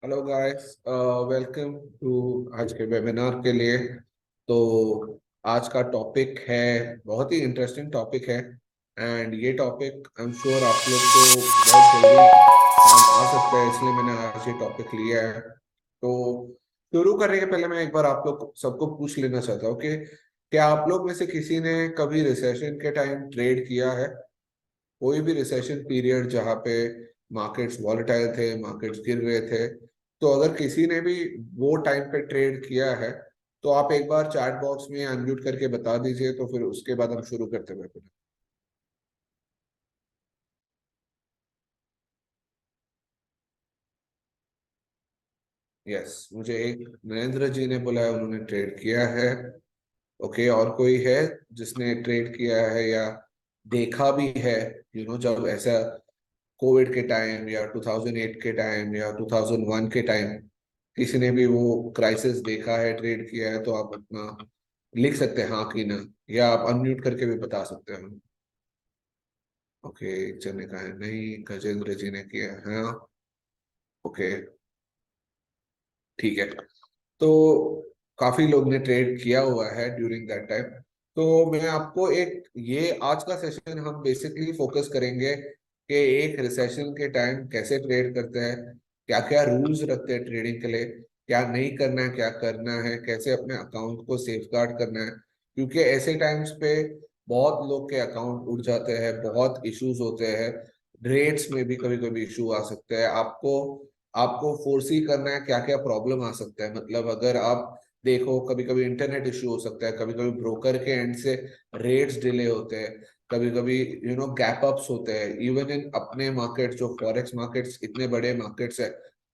Hello guys, welcome to आज के webinar के लिए। तो आज का टॉपिक है, बहुत ही इंटरेस्टिंग टॉपिक है। एंड ये टॉपिक आई एम श्योर आप लोग को बहुत जल्दी काम आ सकता है, इसलिए मैंने आज ये टॉपिक लिया है। तो शुरू करने के पहले मैं एक बार आप लोग सबको पूछ लेना चाहता हूँ कि क्या आप लोग में से किसी ने कभी रिसेशन के टाइम ट्रेड किया है? कोई भी रिसेशन पीरियड जहाँ पे मार्केट्स वॉलेटाइल थे, मार्केट्स गिर रहे थे, तो अगर किसी ने भी वो टाइम पे ट्रेड किया है तो आप एक बार चैट बॉक्स में अनम्यूट करके बता दीजिए, तो फिर उसके बाद हम शुरू करते हैं। यस, मुझे एक नरेंद्र जी ने बोला है उन्होंने ट्रेड किया है। ओके, और कोई है जिसने ट्रेड किया है या देखा भी है? जब ऐसा कोविड के टाइम या 2008 के टाइम या 2001 के टाइम किसी ने भी वो क्राइसिस देखा है, ट्रेड किया है, तो आप अपना लिख सकते हैं हाँ कि ना, या आप अनम्यूट करके भी बता सकते हैं। ओके, एक जन ने कहा है नहीं, गजेंद्र जी ने किया है हाँ। ओके, ठीक है। तो काफी लोग ने ट्रेड किया हुआ है ड्यूरिंग दैट टाइम। तो मैं आपको एक, ये आज का सेशन हम बेसिकली फोकस करेंगे कि एक रिसेशन के टाइम कैसे ट्रेड करते हैं, क्या क्या रूल्स रखते हैं ट्रेडिंग के लिए, क्या नहीं करना है, क्या करना है, कैसे अपने अकाउंट को सेफगार्ड करना है। क्योंकि ऐसे टाइम्स पे बहुत लोग के अकाउंट उड़ जाते हैं, बहुत इश्यूज होते हैं, रेट्स में भी कभी कभी इशू आ सकते हैं। आपको आपको फोर्सी करना है क्या क्या प्रॉब्लम आ सकता है। मतलब अगर आप देखो, कभी कभी इंटरनेट इश्यू हो सकता है, कभी कभी ब्रोकर के एंड से रेट्स डिले होते हैं, कभी कभी गैप अप्स होते हैं। इवन इन अपने मार्केट, जो फॉरेक्स मार्केट्स इतने बड़े मार्केट्स है,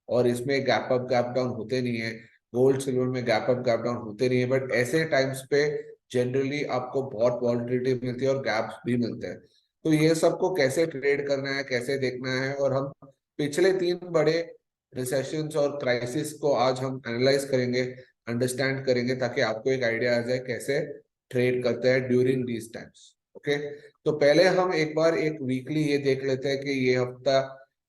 और इसमें गैप अप गैप डाउन होते नहीं है। गोल्ड सिल्वर में गैप अप गैप डाउन होते नहीं है, बट ऐसे टाइम्स पे जनरली आपको बहुत वॉलिटिलिटी मिलती है और गैप्स भी मिलते हैं। तो ये सबको कैसे ट्रेड करना है, कैसे देखना है, और हम पिछले तीन बड़े रिसेशंस और क्राइसिस को आज हम एनालाइज करेंगे, अंडरस्टैंड करेंगे, ताकि आपको एक आइडिया आ जाए कैसे ट्रेड करते हैं ड्यूरिंग दीज टाइम्स। ओके, तो पहले हम एक बार एक वीकली ये देख लेते हैं कि ये हफ्ता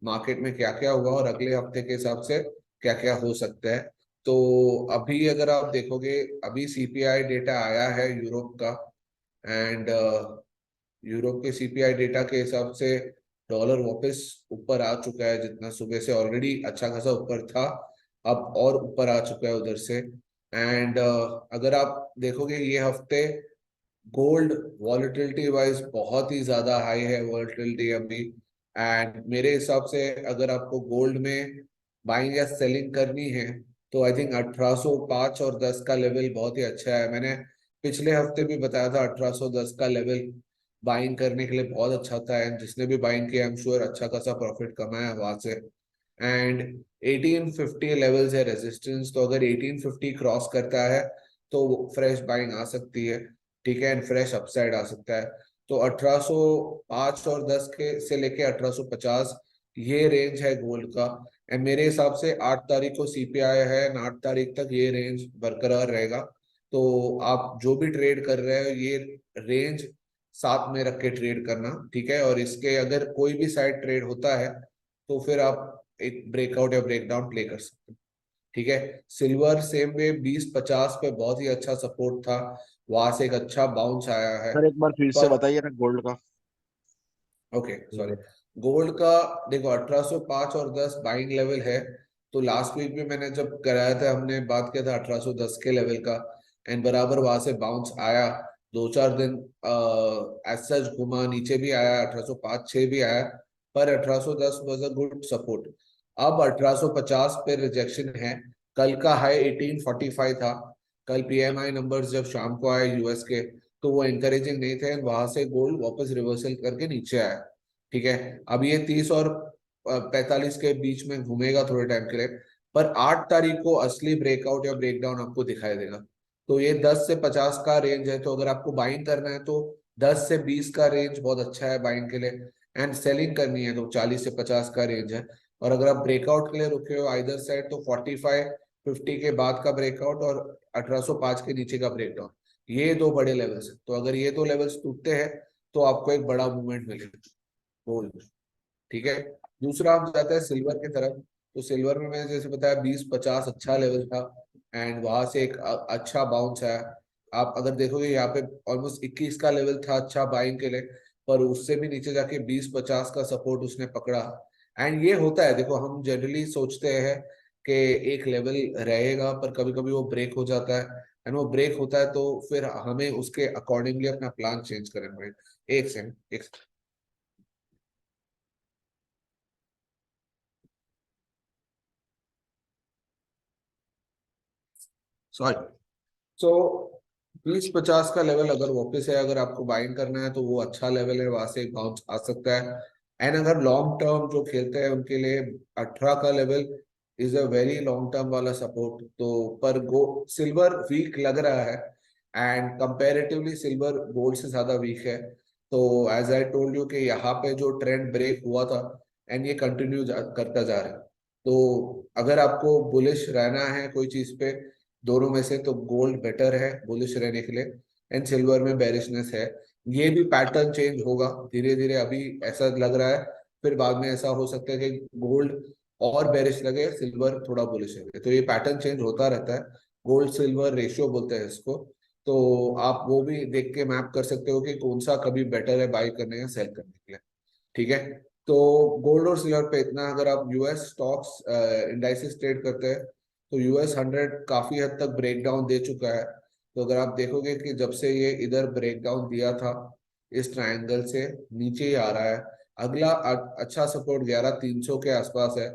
मार्केट में क्या क्या हुआ और अगले हफ्ते के हिसाब से क्या क्या हो सकता है। तो अभी अगर आप देखोगे, अभी सीपीआई डेटा आया है यूरोप का। एंड यूरोप के सीपीआई डेटा के हिसाब से डॉलर वापस ऊपर आ चुका है, जितना सुबह से ऑलरेडी अच्छा खासा ऊपर था, अब और ऊपर आ चुका है उधर से। एंड अगर आप देखोगे ये हफ्ते गोल्ड वॉलेटिलिटी वाइज बहुत ही ज्यादा हाई है वॉलेटिलिटी अभी। एंड मेरे हिसाब से अगर आपको गोल्ड में बाइंग या सेलिंग करनी है तो आई थिंक 1805 और 10 का लेवल बहुत ही अच्छा है। मैंने पिछले हफ्ते भी बताया था 1810 का लेवल बाइंग करने के लिए बहुत अच्छा था, एंड जिसने भी बाइंग किया आई एम श्योर अच्छा खासा प्रॉफिट कमाया वहां से। एंड 1850 लेवल्स है रेजिस्टेंस, तो अगर 1850 क्रॉस करता है तो फ्रेश बाइंग आ सकती है। ठीक है, एंड फ्रेश अपसाइड आ सकता है। तो 1805 और 10 के से लेके 1850 ये रेंज है गोल्ड का। एंड मेरे हिसाब से 8 तारीख को सीपीआई है, एंड 8 तारीख तक ये रेंज बरकरार रहेगा। तो आप जो भी ट्रेड कर रहे हो, ये रेंज साथ में रख के ट्रेड करना, ठीक है। और इसके अगर कोई भी साइड ट्रेड होता है तो फिर आप एक ब्रेकआउट या ब्रेकडाउन प्ले कर सकते हैं। ठीक है, सिल्वर सेम वे 2050 पे बहुत ही अच्छा सपोर्ट था, वहां से एक अच्छा बाउंस आया है। सर एक बार फिर से पर बताइए ना गोल्ड का। ओके, सॉरी, गोल्ड का देखो 1805 और 10 बाइंग लेवल है। तो लास्ट वीक भी मैंने जब कराया था, हमने बात किया था 1810 के लेवल का, एंड बराबर वहां से बाउंस आया। 2-4 दिन एज सच घुमा, नीचे भी आया, 1805 6 भी आया, पर 1810 वाज अ गुड सपोर्ट। अब 1850 पे रिजेक्शन है। कल का हाई 1845 था। कल पीएमआई नंबर्स जब शाम को आए यूएस के, तो वो एनकरेजिंग नहीं थे, वहां से गोल्ड वापस रिवर्सल करके नीचे आया। ठीक है, अब ये 30 और 45 के बीच में घूमेगा थोड़े टाइम के लिए, पर 8 तारीख को असली ब्रेकआउट या ब्रेकडाउन आपको दिखाई देगा। तो ये 10 से 50 का रेंज है, तो अगर आपको बाइंग करना है तो 10 से 20 का रेंज बहुत अच्छा है बाइंग के लिए। एंड सेलिंग करनी है तो 40 से 50 का रेंज है। और अगर आप ब्रेकआउट के लिए रुके हो आइदर साइड, तो 45-50 के बाद का ब्रेकआउट और 1805 के नीचे का ब्रेकडाउन, ये दो बड़े लेवल्स हैं। तो अगर ये दो लेवल्स टूटते हैं तो आपको एक बड़ा मूवमेंट मिलेगा गोल्ड में। ठीक है, दूसरा हम जाते हैं सिल्वर की तरफ। तो सिल्वर में मैंने जैसे बताया 20-50 अच्छा लेवल था, एंड वहां से एक अच्छा बाउंस आया। आप अगर देखोगे यहाँ पे ऑलमोस्ट 21 का लेवल था अच्छा बाइंग के लिए, पर उससे भी नीचे जाके 20-50 का सपोर्ट उसने पकड़ा। एंड ये होता है, देखो हम जनरली सोचते हैं कि एक लेवल रहेगा, पर कभी कभी वो ब्रेक हो जाता है। एंड वो ब्रेक होता है तो फिर हमें उसके अकॉर्डिंगली अपना प्लान चेंज करना पड़ेगा। एक सेकंड, एक सॉरी। सो 20-50 का लेवल अगर वापस है, अगर आपको बाइंग करना है तो वो अच्छा लेवल है, वहां से एक बाउंस आ सकता है। एंड अगर लॉन्ग टर्म जो खेलते हैं उनके लिए 18 का level is a very long term वाला सपोर्ट। तो पर गो सिल्वर वीक लग रहा है, एंड कंपैरेटिवली सिल्वर गोल्ड से ज्यादा वीक है। तो एज आई टोल्ड यू कि यहाँ पे जो ट्रेंड ब्रेक हुआ था, एंड ये कंटिन्यू करता जा रहा है। तो अगर आपको बुलिश रहना है कोई चीज पे, दोनों में से, तो गोल्ड बेटर है बुलिश रहने के लिए, एंड सिल्वर में बेरिशनेस है। ये भी पैटर्न चेंज होगा धीरे धीरे, अभी ऐसा लग रहा है, फिर बाद में ऐसा हो सकता है कि गोल्ड और बेरिश लगे, सिल्वर थोड़ा बुलिश लगे। तो ये पैटर्न चेंज होता रहता है। गोल्ड सिल्वर रेशियो बोलते हैं इसको। तो आप वो भी देख के मैप कर सकते हो कि कौन सा कभी बेटर है बाई करने या सेल करने के लिए। ठीक है। तो गोल्ड और सिल्वर पे इतना। अगर आप यूएस स्टॉक्स इंडाइसेस ट्रेड करते हैं, तो US 100 काफी हद तक ब्रेक डाउन दे चुका है। तो अगर आप देखोगे कि जब से ये इधर ब्रेक डाउन दिया था, इस ट्रायंगल से नीचे ही आ रहा है। अगला अच्छा सपोर्ट 11,300 के आसपास है,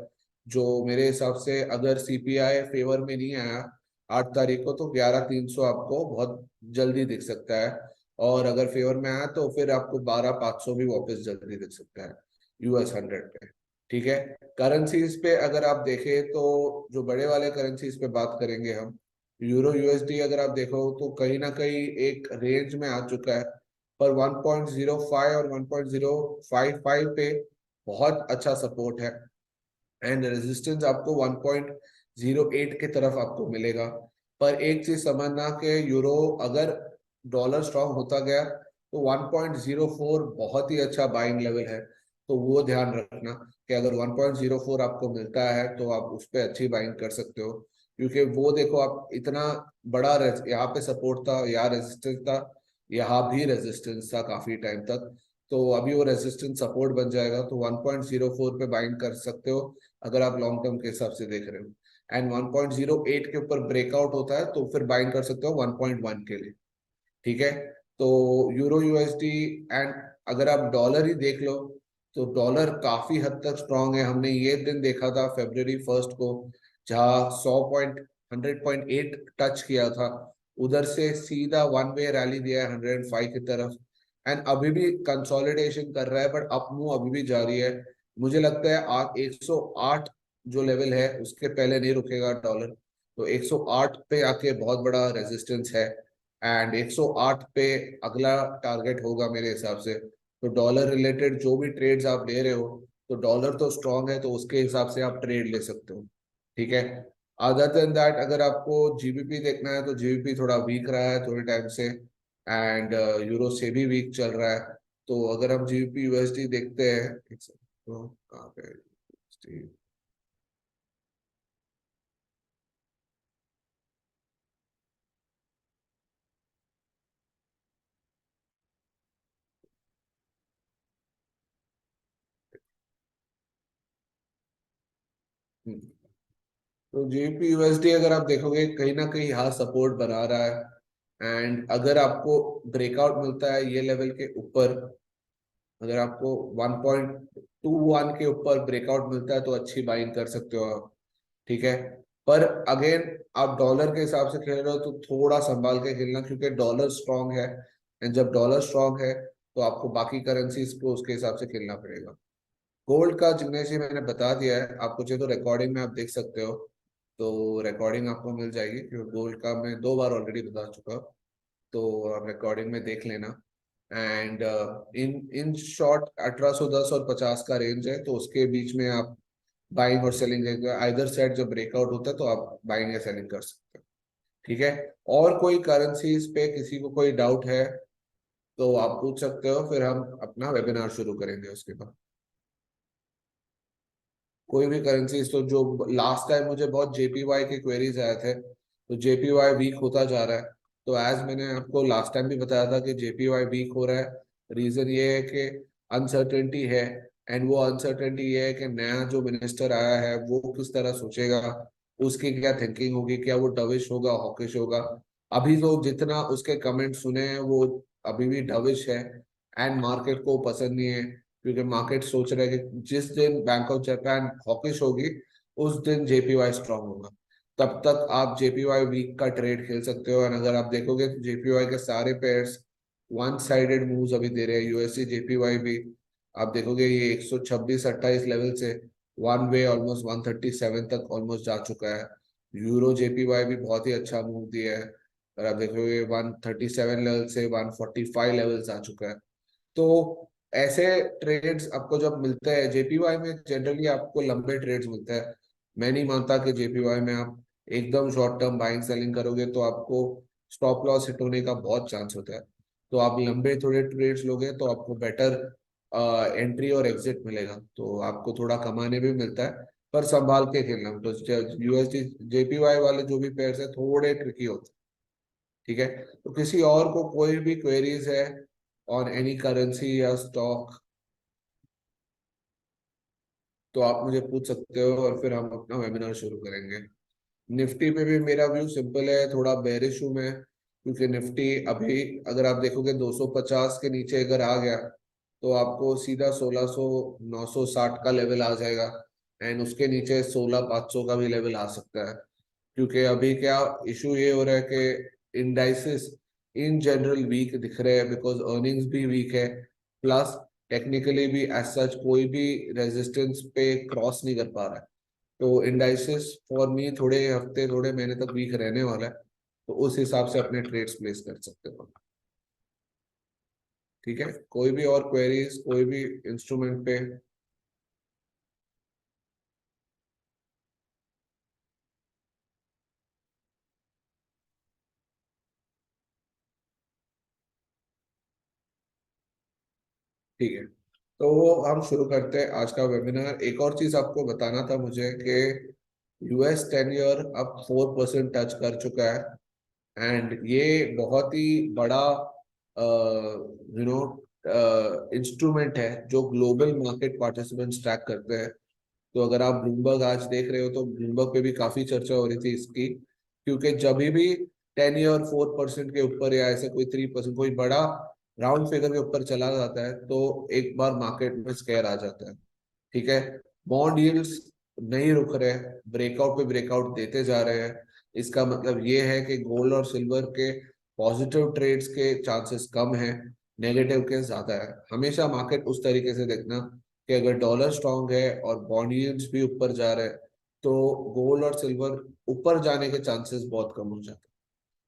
जो मेरे हिसाब से अगर सीपीआई फेवर में नहीं आया 8 तारीख को, तो 11,300 आपको बहुत जल्दी दिख सकता है। और अगर फेवर में आया तो फिर आपको 12,500 भी वापस जल्दी दिख सकता है US 100 पे। ठीक है। करेंसीज पे अगर आप देखें तो जो बड़े वाले करेंसीज पे बात करेंगे हम, यूरो यूएसडी अगर आप देखो तो कहीं ना कहीं एक रेंज में आ चुका है। पर 1.05 और 1.055 पे बहुत अच्छा सपोर्ट है, एंड रेजिस्टेंस आपको 1.08 के तरफ आपको मिलेगा। पर एक चीज समझना कि यूरो अगर डॉलर स्ट्रांग होता गया तो 1.04 बहुत ही अच्छा बाइंग लेवल है। तो वो ध्यान रखना कि अगर 1.04 आपको मिलता है तो आप उस पर अच्छी बाइंग कर सकते हो। क्योंकि वो देखो, आप इतना बड़ा यहाँ पे सपोर्ट था, यहाँ रेजिस्टेंस था, यहाँ भी रेजिस्टेंस था काफी टाइम तक। तो अभी वो रेजिस्टेंस सपोर्ट बन जाएगा, तो 1.04 पे बाइंड कर सकते हो अगर आप लॉन्ग टर्म के हिसाब से देख रहे हो। एंड 1.08 के ऊपर ब्रेकआउट होता है तो फिर बाइंड कर सकते हो 1.1 के लिए। ठीक है। तो यूरो यूएसडी, एंड अगर आप डॉलर ही देख लो, तो डॉलर काफी हद तक स्ट्रांग है। हमने ये दिन देखा था February 1 को, जहाँ 100.8 टच किया था, उधर से सीधा वन वे रैली दिया है 105 की तरफ। एंड अभी भी कंसोलिडेशन कर रहा है, बट अप मूव अभी भी जारी है। मुझे लगता है 108 जो लेवल है उसके पहले नहीं रुकेगा डॉलर। तो 108 पे आके बहुत बड़ा रेजिस्टेंस है, एंड 108 पे अगला टारगेट होगा मेरे हिसाब से। तो डॉलर रिलेटेड जो भी ट्रेड्स आप ले रहे हो, तो डॉलर तो स्ट्रांग है तो उसके हिसाब से आप ट्रेड ले सकते हो। ठीक है। अदर देन दैट अगर आपको जीबीपी देखना है, तो जीबीपी थोड़ा वीक रहा है थोड़े टाइम से, एंड यूरो से भी वीक चल रहा है। तो अगर हम जीबीपी यूएसडी देखते हैं, एक सेकंड, तो कहाँ पे USD? हम्म। तो जीबीपी यूएसडी अगर आप देखोगे कहीं ना कहीं यहाँ सपोर्ट बना रहा है। एंड अगर आपको ब्रेकआउट मिलता है ये लेवल के ऊपर, अगर आपको 1.21 के ऊपर ब्रेकआउट मिलता है तो अच्छी बाइंग कर सकते हो आप। ठीक है। पर अगेन, आप डॉलर के हिसाब से खेल रहे हो तो थोड़ा संभाल के खेलना, क्योंकि डॉलर स्ट्रांग है। एंड जब डॉलर स्ट्रांग है तो आपको बाकी करेंसीज को उसके हिसाब से खेलना पड़ेगा। गोल्ड का जिम्नेशियम मैंने बता दिया है आपको, चाहिए तो रिकॉर्डिंग में आप देख सकते हो। तो रिकॉर्डिंग आपको मिल जाएगी, क्योंकि गोल्ड का मैं 2 बार ऑलरेडी बता चुका हूँ। तो आप रिकॉर्डिंग में देख लेना। एंड इन इन शॉर्ट 1810 और 50 का रेंज है, तो उसके बीच में आप बाइंग और सेलिंग, आइदर साइड जब ब्रेकआउट होता है तो आप बाइंग या सेलिंग कर सकते हो। ठीक है। और कोई करेंसीज पे किसी को कोई डाउट है तो आप पूछ सकते हो, फिर हम अपना वेबिनार शुरू करेंगे उसके बाद। कोई भी करेंसी, तो जो लास्ट टाइम मुझे बहुत जेपीवाई के क्वेरीज आए थे, तो जेपीवाई वीक होता जा रहा है। तो एज मैंने आपको लास्ट टाइम भी बताया था कि जेपीवाई वीक हो रहा है, रीजन ये है कि अनसर्टेनिटी है। एंड वो अनसर्टेनिटी ये है कि नया जो मिनिस्टर आया है वो किस तरह सोचेगा, उसकी क्या थिंकिंग होगी, क्या वो डविश होगा, हॉकिश होगा। अभी तो जितना उसके कमेंट सुने हैं वो अभी भी डविश है, एंड मार्केट को पसंद नहीं है, क्योंकि मार्केट सोच रहा है कि जिस दिन बैंक ऑफ जापान हॉकिश होगी उस दिन जेपीवाई स्ट्रांग होगा। तब तक आप जेपीवाई वीक का ट्रेड खेल सकते हो। और अगर आप देखोगे तो जेपीवाई के सारे पेयर्स वन साइडेड मूव्स अभी दे रहे हैं। यूएससी जेपीवाई भी आप देखोगे ये 126-28 लेवल से वन वे ऑलमोस्ट 137 तक ऑलमोस्ट जा चुका है। यूरो जेपीवाई भी बहुत ही अच्छा मूव दिया है, और आप देखोगे 137 लेवल से 145 लेवल्स आ चुका है। तो ऐसे ट्रेड्स आपको जब मिलते हैं जेपीवाई में, जनरली आपको लंबे ट्रेड्स मिलते हैं। मैं नहीं मानता कि जेपीवाई में आप एकदम शॉर्ट टर्म बाइंग सेलिंग करोगे तो आपको स्टॉप लॉस हिट होने का बहुत चांस होता है। तो आप लंबे थोड़े ट्रेड्स लोगे तो आपको बेटर एंट्री और एग्जिट मिलेगा, तो आपको थोड़ा कमाने भी मिलता है। पर संभाल के खेलना, तो यूएसडी जेपीवाई वाले जो भी पेयर्स है थोड़े ट्रिकी होते हैं। ठीक है, तो किसी और को कोई भी क्वेरीज है ऑन एनी करेंसी या स्टॉक, तो आप मुझे पूछ सकते हो और फिर हम अपना वेबिनार शुरू करेंगे। निफ्टी पे भी मेरा व्यू सिंपल है, थोड़ा बेरिश हूं मैं, क्योंकि निफ्टी अभी अगर आप देखोगे 250 के नीचे अगर आ गया तो आपको सीधा 1600 960 का लेवल आ जाएगा। एंड उसके नीचे 16,500 का भी लेवल आ सकता है, क्योंकि अभी क्या इशू ये हो रहा है कि इंडाइसिस इन जनरल वीक दिख रहे हैं, बिकॉज अर्निंग्स भी वीक है, प्लस टेक्निकली भी एज सच कोई भी रेजिस्टेंस पे क्रॉस नहीं कर पा रहा है। तो इंडाइसिस फॉर मी थोड़े हफ्ते थोड़े महीने तक वीक रहने वाला है, तो उस हिसाब से अपने ट्रेड्स प्लेस कर सकते हो। ठीक है, कोई भी और क्वेरीज कोई भी इंस्ट्रूमेंट पे? ठीक है, तो वो हम शुरू करते हैं आज का वेबिनार। एक और चीज आपको बताना था मुझे कि यूएस 10 ईयर अब 4% टच कर चुका है। एंड ये बहुत ही बड़ा इंस्ट्रूमेंट है जो ग्लोबल मार्केट पार्टिसिपेंट्स ट्रैक करते हैं। तो अगर आप ब्लूमबर्ग आज देख रहे हो तो ब्लूमबर्ग पे भी काफी चर्चा हो रही थी इसकी, क्योंकि जब भी 10 ईयर 4% के ऊपर या ऐसे कोई 3% कोई बड़ा राउंड फिगर के ऊपर चला जाता है तो एक बार मार्केट में स्केयर आ जाता है। ठीक है, बॉन्ड यील्ड्स नहीं रुक रहे, ब्रेकआउट पे ब्रेकआउट देते जा रहे हैं। इसका मतलब ये है कि गोल्ड और सिल्वर के पॉजिटिव ट्रेड्स के चांसेस कम है, नेगेटिव के ज्यादा है। हमेशा मार्केट उस तरीके से देखना कि अगर डॉलर स्ट्रांग है और बॉन्ड यील्ड्स भी ऊपर जा रहे हैं तो गोल्ड और सिल्वर ऊपर जाने के चांसेस बहुत कम हो जाते हैं।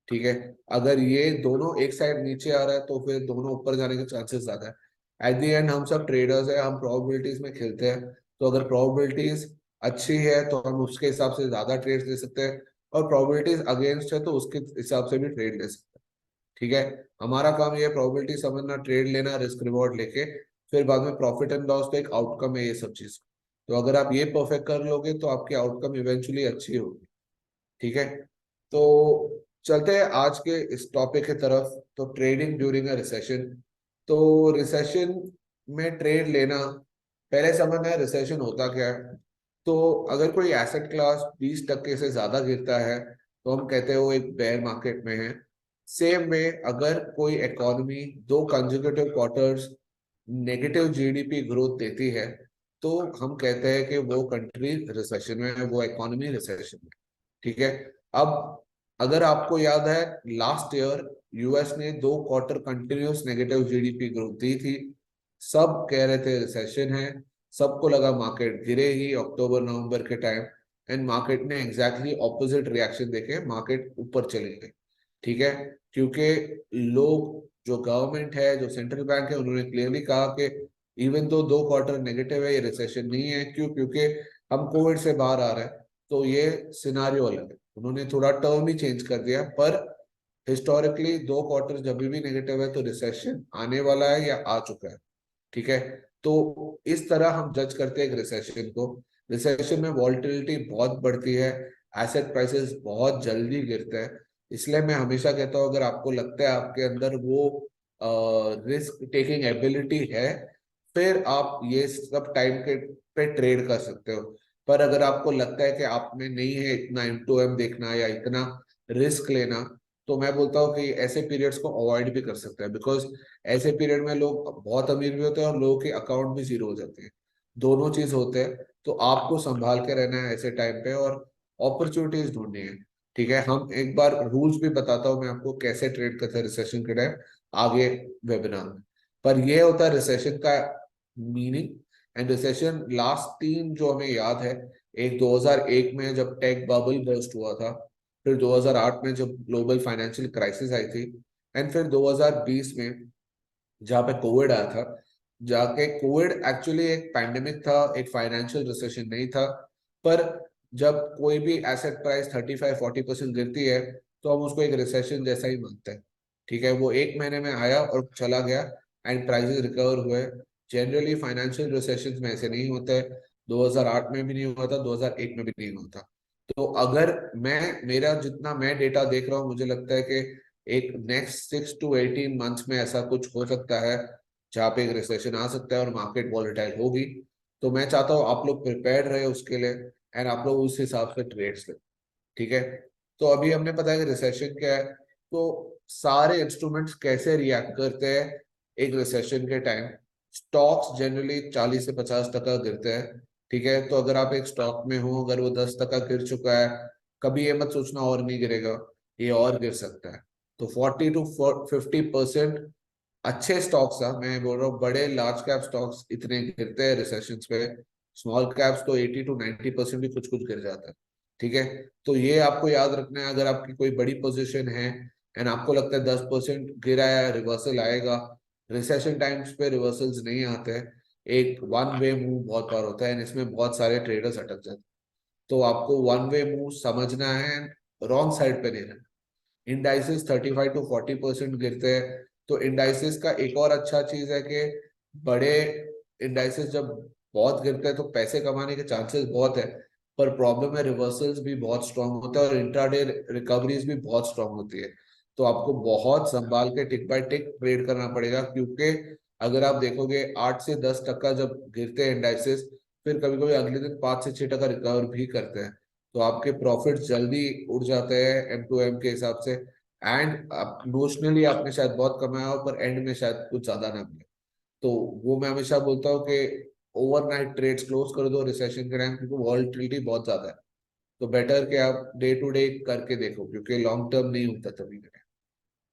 ठीक है, अगर ये दोनों एक साइड नीचे आ रहा है तो फिर दोनों ऊपर जाने के चांसेस ज्यादा है। एट द एंड हम सब ट्रेडर्स है, हम प्रोबेबिलिटीज में खेलते हैं। तो अगर प्रोबेबिलिटीज अच्छी है तो हम उसके हिसाब से ज्यादा ट्रेड ले सकते हैं, और प्रोबेबिलिटीज अगेंस्ट है तो उसके हिसाब से भी ट्रेड ले सकते हैं। ठीक है, हमारा काम ये प्रोबेबिलिटी समझना, ट्रेड लेना, रिस्क रिवॉर्ड लेके फिर बाद में प्रॉफिट एंड लॉस तो एक आउटकम है ये सब चीज। तो अगर आप ये परफेक्ट कर लोगे तो आपकी आउटकम इवेंचुअली अच्छी होगी। ठीक है, तो चलते हैं आज के इस टॉपिक की तरफ। तो ट्रेडिंग ड्यूरिंग अ रिसेशन। तो रिसेशन में ट्रेड लेना, पहले समझना है रिसेशन होता क्या है। तो अगर कोई एसेट क्लास 20% से ज्यादा गिरता है तो हम कहते हैं वो एक बेयर मार्केट में है। सेम में अगर कोई economy 2 consecutive quarters negative GDP growth देती है तो हम कहते हैं कि वो कंट्री रिसेशन में है, वो इकोनॉमी रिसेशन में। ठीक है, अब अगर आपको याद है लास्ट ईयर यूएस ने 2 quarter continuous negative GDP growth दी थी। सब कह रहे थे रिसेशन है, सबको लगा मार्केट गिरेगी अक्टूबर नवंबर के टाइम। एंड मार्केट ने एग्जैक्टली ऑपोजिट रिएक्शन देके मार्केट ऊपर चली गई। ठीक है, क्योंकि लोग, जो गवर्नमेंट है, जो सेंट्रल बैंक है, उन्होंने क्लियरली कहा कि इवन तो 2 क्वार्टर नेगेटिव है ये रिसेशन नहीं है। क्यों? क्योंकि हम कोविड से बाहर आ रहे हैं, तो ये सिनारियो अलग है। उन्होंने थोड़ा टर्म ही चेंज कर दिया, पर हिस्टोरिकली 2 क्वार्टर जब भी नेगेटिव है तो रिसेशन आने वाला है या आ चुका है। ठीक है, तो इस तरह हम जज करते हैं एक रिसेशन को। रिसेशन में वॉलेटिलिटी बहुत बढ़ती है, एसेट प्राइसेस बहुत जल्दी गिरते हैं। इसलिए मैं हमेशा कहता हूँ अगर आपको लगता है आपके अंदर वो रिस्क टेकिंग एबिलिटी है, फिर आप ये सब टाइम के पे ट्रेड कर सकते हो। पर अगर आपको लगता है कि आप में नहीं है इतना M2M देखना या इतना रिस्क लेना, तो मैं बोलता हूँ कि ऐसे पीरियड्स को अवॉइड भी कर सकते हैं, बिकॉज ऐसे पीरियड में लोग बहुत अमीर भी होते हैं और लोगों के अकाउंट भी जीरो हो जाते हैं, दोनों चीज होते हैं। तो आपको संभाल के रहना है ऐसे टाइम पे, और अपॉर्चुनिटीज ढूंढनी है। ठीक है, हम एक बार रूल्स भी बताता हूँ मैं आपको कैसे ट्रेड करते हैं रिसेशन के टाइम, आगे वेबिनार में। पर ये होता है रिसेशन का मीनिंग। एंड रिसेशन लास्ट तीन जो हमें याद है, एक 2001 में जब टेक बबल बर्स्ट हुआ था, फिर 2008 में जब ग्लोबल फाइनेंशियल क्राइसिस आई थी, एंड फिर 2020 में जहाँ पे कोविड आया था। जाके कोविड एक्चुअली एक पैंडेमिक था, एक फाइनेंशियल रिसेशन नहीं था। पर जब कोई भी एसेट प्राइस 35-40% गिरती है, तो हम उसको एक रिसेशन जैसा ही मानते हैं। ठीक है, वो एक महीने में आया और चला गया, एंड प्राइसेस रिकवर हुए। जनरली फाइनेंशियल रिसेशन में ऐसे नहीं होते। 2008 में भी नहीं हुआ था, 2001 में भी नहीं हुआ था। तो अगर मैं मेरा जितना मैं डेटा देख रहा हूँ, मुझे लगता है कि एक नेक्स्ट 6 to 18 मंथ्स में ऐसा कुछ हो सकता है जहाँ पे एक रिसेशन आ सकता है और मार्केट वॉलेटाइल होगी। तो मैं चाहता हूँ आप लोग प्रिपेयर रहे उसके लिए, एंड आप लोग उस हिसाब से ट्रेड्स लें। ठीक है, तो अभी हमने पता है कि रिसेशन क्या है। तो सारे इंस्ट्रूमेंट्स कैसे रिएक्ट करते हैं एक रिसेशन के टाइम। स्टॉक्स जनरली 40 से 50% गिरते हैं। ठीक है, तो अगर आप एक स्टॉक में हो, अगर वो 10% गिर चुका है, कभी ये मत सोचना और नहीं गिरेगा, ये और गिर सकता है। तो 40 to 50% अच्छे स्टॉक्स है, मैं बोल रहा हूँ बड़े लार्ज कैप स्टॉक्स इतने गिरते हैं रिसेशंस पे। स्मॉल कैप्स तो 80 to 90% भी कुछ कुछ गिर जाता है। ठीक है, तो ये आपको याद रखना है। अगर आपकी कोई बड़ी पोजीशन है एंड आपको लगता है 10% गिरा है, रिवर्सल आएगा। रिसेशन टाइम्स पे रिवर्सल्स नहीं आते हैं, एक वन वे मूव बहुत बार होता है, एंड इसमें बहुत सारे ट्रेडर्स अटक जाते हैं। तो आपको वन वे मूव समझना है, रॉन्ग साइड पे नहीं रहना। इंडाइसिस 35 to 40% गिरते हैं। तो इंडाइसिस का एक और अच्छा चीज है कि बड़े इंडाइसिस जब बहुत गिरते हैं तो पैसे कमाने के चांसेस बहुत है। पर प्रॉब्लम है रिवर्सल्स भी बहुत स्ट्रांग होता है और इंट्राडे रिकवरीज भी बहुत स्ट्रांग होती है। तो आपको बहुत संभाल के टिक बाय टिक ट्रेड करना पड़ेगा, क्योंकि अगर आप देखोगे 8 से 10% जब गिरते हैं इंडाइसिस, फिर कभी कभी अगले दिन 5 से 6% रिकवर भी करते हैं। तो आपके प्रॉफिट्स जल्दी उड़ जाते हैं M2M के हिसाब से। एंड नोशनली आपने शायद बहुत कमाया हो, पर एंड में शायद कुछ ज्यादा ना मिले। तो वो मैं हमेशा बोलता हूँ कि ओवरनाइट ट्रेड्स क्लोज कर दो रिसेशन के टाइम, क्योंकि वॉलेटिलिटी बहुत ज्यादा है। तो बेटर कि आप डे टू डे करके देखो, क्योंकि लॉन्ग टर्म नहीं होता तभी।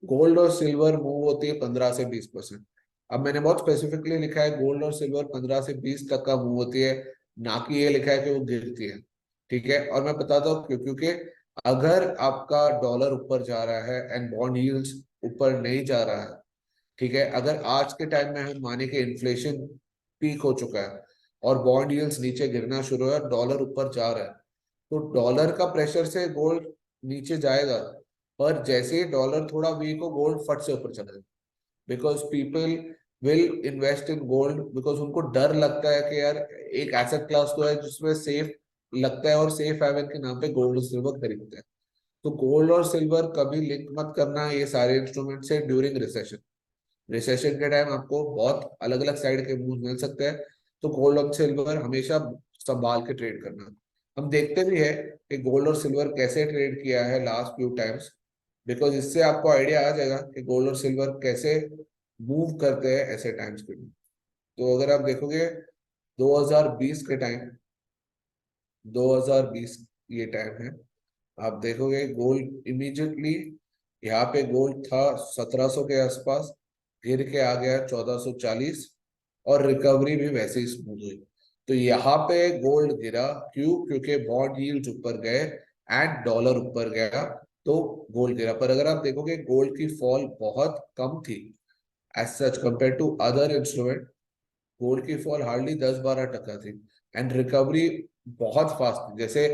गोल्ड और सिल्वर मूव होती है 15 से 20%। अब मैंने बहुत स्पेसिफिकली लिखा है गोल्ड और सिल्वर 15 से 20 तक का मूव होती है, ना कि ये लिखा है कि वो गिरती है। ठीक है, और मैं बताता हूँ क्यों। क्योंकि अगर आपका डॉलर ऊपर जा रहा है एंड बॉन्ड यील्ड्स ऊपर नहीं जा रहा है, ठीक है, अगर आज के टाइम में हम माने कि इन्फ्लेशन पीक हो चुका है और बॉन्ड यील्ड्स नीचे गिरना शुरू है और डॉलर ऊपर जा रहा है, तो डॉलर का प्रेशर से गोल्ड नीचे जाएगा। पर जैसे ही डॉलर थोड़ा वीक हो, गोल्ड फट से ऊपर चला जाएगा। Because people will invest in gold, because उनको डर लगता है कि यार एक एसेट क्लास तो है जिसमें सेफ लगता है, और सेफ हेवन के नाम पे गोल्ड और सिल्वर खरीदते हैं। तो गोल्ड और सिल्वर कभी लिंक मत करना ये सारे इंस्ट्रूमेंट से ड्यूरिंग रिसेशन। रिसेशन के टाइम आपको बहुत अलग अलग साइड के मूव मिल सकते हैं। तो गोल्ड और सिल्वर हमेशा संभाल के ट्रेड करना। हम देखते भी है कि गोल्ड और सिल्वर कैसे ट्रेड किया है लास्ट फ्यू टाइम्स, बिकॉज इससे आपको आइडिया आ जाएगा कि गोल्ड और सिल्वर कैसे मूव करते हैं ऐसे टाइम्स के लिए। तो अगर आप देखोगे 2020 के टाइम, 2020 ये टाइम है, आप देखोगे गोल्ड इमीडिएटली यहाँ पे गोल्ड था 1700 के आसपास, गिर के आ गया 1440, और रिकवरी भी वैसे ही स्मूथ हुई। तो यहाँ पे गोल्ड गिरा क्यों? क्योंकि बॉन्ड यील्ड ऊपर गए एंड डॉलर ऊपर गया, तो गोल्ड गिरा। पर अगर आप देखोगे गोल्ड की फॉल बहुत कम थी as such compare to other instrument. Gold की फॉल हार्डली 10-12% थी, एंड रिकवरी बहुत फास्ट थी। जैसे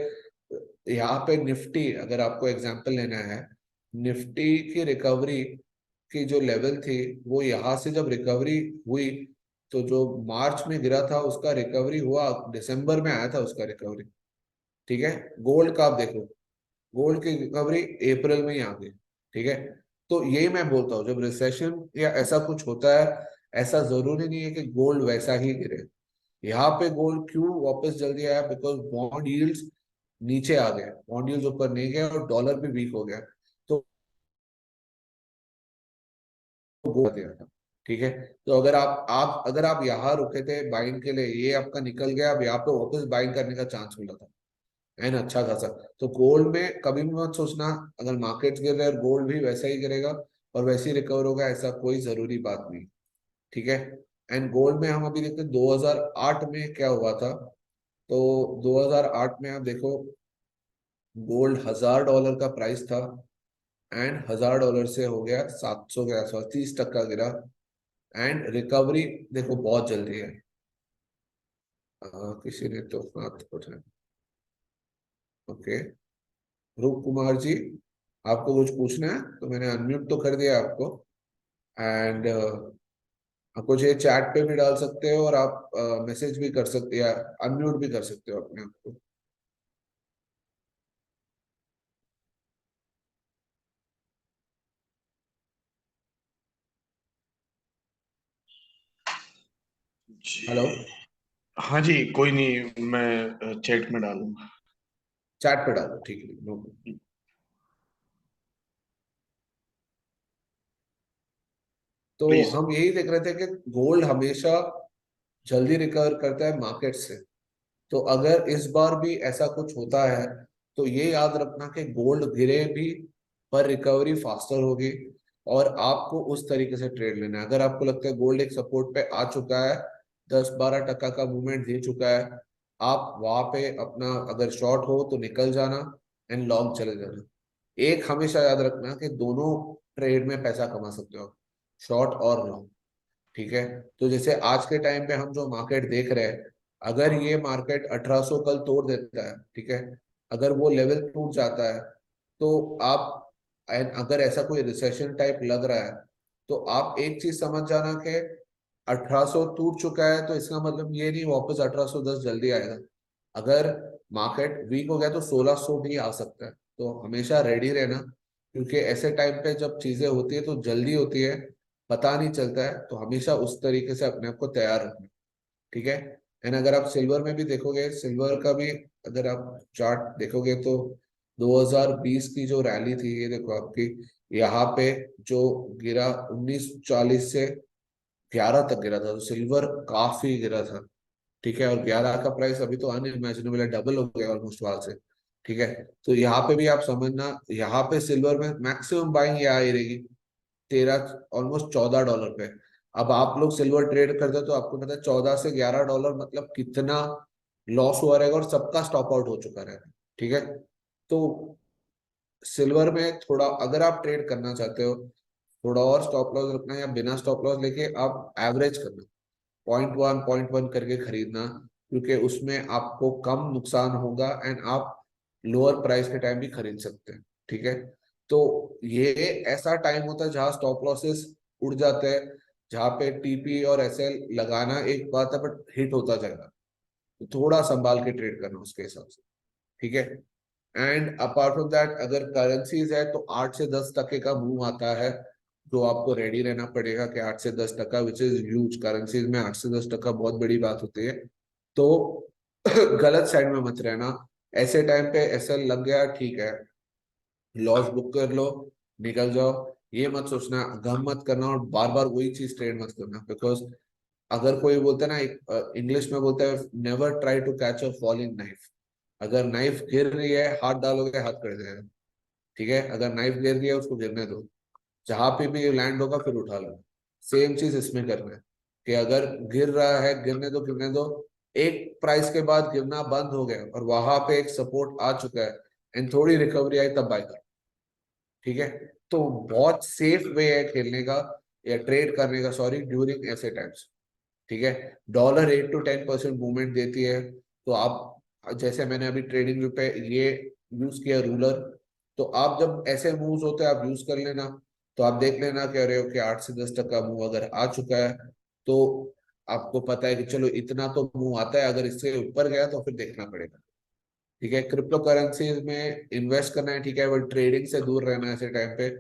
यहाँ पे निफ्टी, अगर आपको एग्जांपल लेना है, निफ्टी की रिकवरी की जो लेवल थी, वो यहाँ से जब रिकवरी हुई तो जो मार्च में गिरा था उसका रिकवरी हुआ, दिसंबर में आया था उसका रिकवरी। ठीक है। गोल्ड का आप देखो, गोल्ड की रिकवरी अप्रैल में ही आ गई। ठीक है। तो यही मैं बोलता हूँ, जब रिसेशन या ऐसा कुछ होता है, ऐसा जरूरी नहीं है कि गोल्ड वैसा ही गिरे। यहाँ पे गोल्ड क्यों वापस जल्दी आया? बिकॉज बॉन्ड यील्ड्स नीचे आ गए, बॉन्ड यील्ड्स ऊपर नहीं गए और डॉलर भी वीक हो गया। तो गोल्ड दिया था। ठीक है। तो अगर आप यहाँ रुके थे बाइंग के लिए, ये आपका निकल गया, अब यहाँ पे वापस बाइंग करने का चांस मिला था, है ना, अच्छा खासा। तो गोल्ड में कभी भी मत सोचना अगर मार्केट्स गिर रहे हैं गोल्ड भी वैसा ही गिरेगा और वैसे ही रिकवर होगा, ऐसा कोई जरूरी बात नहीं। ठीक है। एंड गोल्ड में हम अभी देखते हैं 2008 में क्या हुआ था। तो 2008 में आप देखो, गोल्ड $1000 का प्राइस था, एंड $1000 से हो गया 700 के आसपास, 30% गिरा। एंड रिकवरी देखो बहुत जल्दी है। किसी ने तो हाथ उठाया। ओके, रूप कुमार जी, आपको कुछ पूछना है तो मैंने अनम्यूट तो कर दिया आपको। एंड आप कुछ ये चैट पे भी डाल सकते हो और आप मैसेज भी कर सकते या अनम्यूट भी कर सकते हो अपने आप को। हेलो। जी। हाँ जी, कोई नहीं, मैं चैट में डालूंगा। चैट पे डालो, ठीक है, नो। तो प्लीज। हम यही देख रहे थे कि गोल्ड हमेशा जल्दी रिकवर करता है मार्केट से। तो अगर इस बार भी ऐसा कुछ होता है तो ये याद रखना कि गोल्ड गिरे भी पर रिकवरी फास्टर होगी। और आपको उस तरीके से ट्रेड लेना है। अगर आपको लगता है गोल्ड एक सपोर्ट पे आ चुका है, 10-12% का मूवमेंट दे चुका है, आप वहां पे अपना अगर शॉर्ट हो तो निकल जाना एंड लॉन्ग चले जाना। एक हमेशा याद रखना कि दोनों ट्रेड में पैसा कमा सकते हो, शॉर्ट और लॉन्ग। ठीक है। तो जैसे आज के टाइम पे हम जो मार्केट देख रहे हैं, अगर ये मार्केट 1800 कल तोड़ देता है, ठीक है, अगर वो लेवल टूट जाता है, तो आप and अगर ऐसा कोई रिसेशन टाइप लग रहा है, तो आप एक चीज समझ जाना कि 1800 टूट चुका है तो इसका मतलब ये नहीं वापस 1810 जल्दी आएगा। अगर मार्केट वीक हो गया तो 1600 भी आ सकता है। तो हमेशा रेडी रहना, क्योंकि ऐसे टाइम पे जब चीजें होती है तो जल्दी होती है, पता नहीं चलता है। तो हमेशा उस तरीके से अपने आप को तैयार रखना। ठीक है। एंड अगर आप सिल्वर में भी देखोगे, सिल्वर का भी अगर आप चार्ट देखोगे तो 2020 की जो रैली थी, ये देखो आपकी यहाँ पे जो गिरा 1940 से 11 तक गिरा था, तो सिल्वर काफी गिरा था। ठीक है। और 11 का प्राइस अभी तो अनइमेजिनेबल है, डबल हो गया ऑलमोस्ट वहां से। ठीक है। तो यहाँ पे भी आप समझना, यहाँ पे सिल्वर में मैक्सिमम बाइंग ये आ ही रहेगी 13, ऑलमोस्ट $14 पे। अब आप लोग सिल्वर ट्रेड करते हो तो आपको पता है $14 से $11 मतलब कितना लॉस हुआ रहेगा, और सबका स्टॉप आउट हो चुका रहेगा। ठीक है। तो सिल्वर में थोड़ा अगर आप ट्रेड करना चाहते हो, थोड़ा और स्टॉप लॉस रखना या बिना स्टॉप लॉस लेके आप एवरेज करना, 0.1 करके खरीदना, क्योंकि उसमें आपको कम नुकसान होगा एंड आप लोअर प्राइस के टाइम भी खरीद सकते हैं। ठीक है। तो ये ऐसा टाइम होता है जहां स्टॉप लॉसेस उड़ जाते हैं, जहां पे टीपी और एसएल लगाना एक बात है बट हिट होता जाएगा। तो थोड़ा संभाल के ट्रेड करना उसके हिसाब से। ठीक है। एंड अपार्ट फ्रॉम दैट अगर करेंसीज है तो 8 से 10 टके का मूव आता है, जो आपको रेडी रहना पड़ेगा कि 8 से 10 टका, विच इज ह्यूज। करेंसीज में 8 से 10 टका बहुत बड़ी बात होती है। तो गलत साइड में मत रहना। ऐसे टाइम पे एसएल लग गया, ठीक है, लॉस बुक कर लो, निकल जाओ। ये मत सोचना, गम मत करना और बार बार वही चीज ट्रेड मत करना। बिकॉज अगर कोई बोलता है ना, इंग्लिश में बोलता है, never try to catch a falling knife. अगर नाइफ गिर रही है हाथ डालोगे हाथ कट जाएगा। ठीक है। अगर नाइफ गिर रही है उसको गिरने दो, जहां पे भी लैंड होगा फिर उठा लो। सेम चीज इसमें करना है कि अगर गिर रहा है गिरने दो, गिरने दो। एक प्राइस के बाद गिरना बंद हो गया और वहां पे एक सपोर्ट आ चुका है एंड थोड़ी रिकवरी आई, तब बाय कर। ठीक है। तो बहुत सेफ वे है खेलने का या ट्रेड करने का, सॉरी, ड्यूरिंग ऐसे टाइम्स। ठीक है। डॉलर 8 to 10% मूवमेंट देती है। तो आप, जैसे मैंने अभी ट्रेडिंग व्यू पे ये यूज किया रूलर, तो आप जब ऐसे मूव्स होते हैं आप यूज कर लेना। तो आप देख लेना कि अरे ओके 8 से 10 टका मूव अगर आ चुका है, तो आपको पता है कि चलो इतना तो मुंह आता है, अगर इससे ऊपर गया तो फिर देखना पड़ेगा। ठीक है, क्रिप्टो करेंसी में इन्वेस्ट करना है, ठीक है, बट ट्रेडिंग से दूर रहना है ऐसे टाइम पे।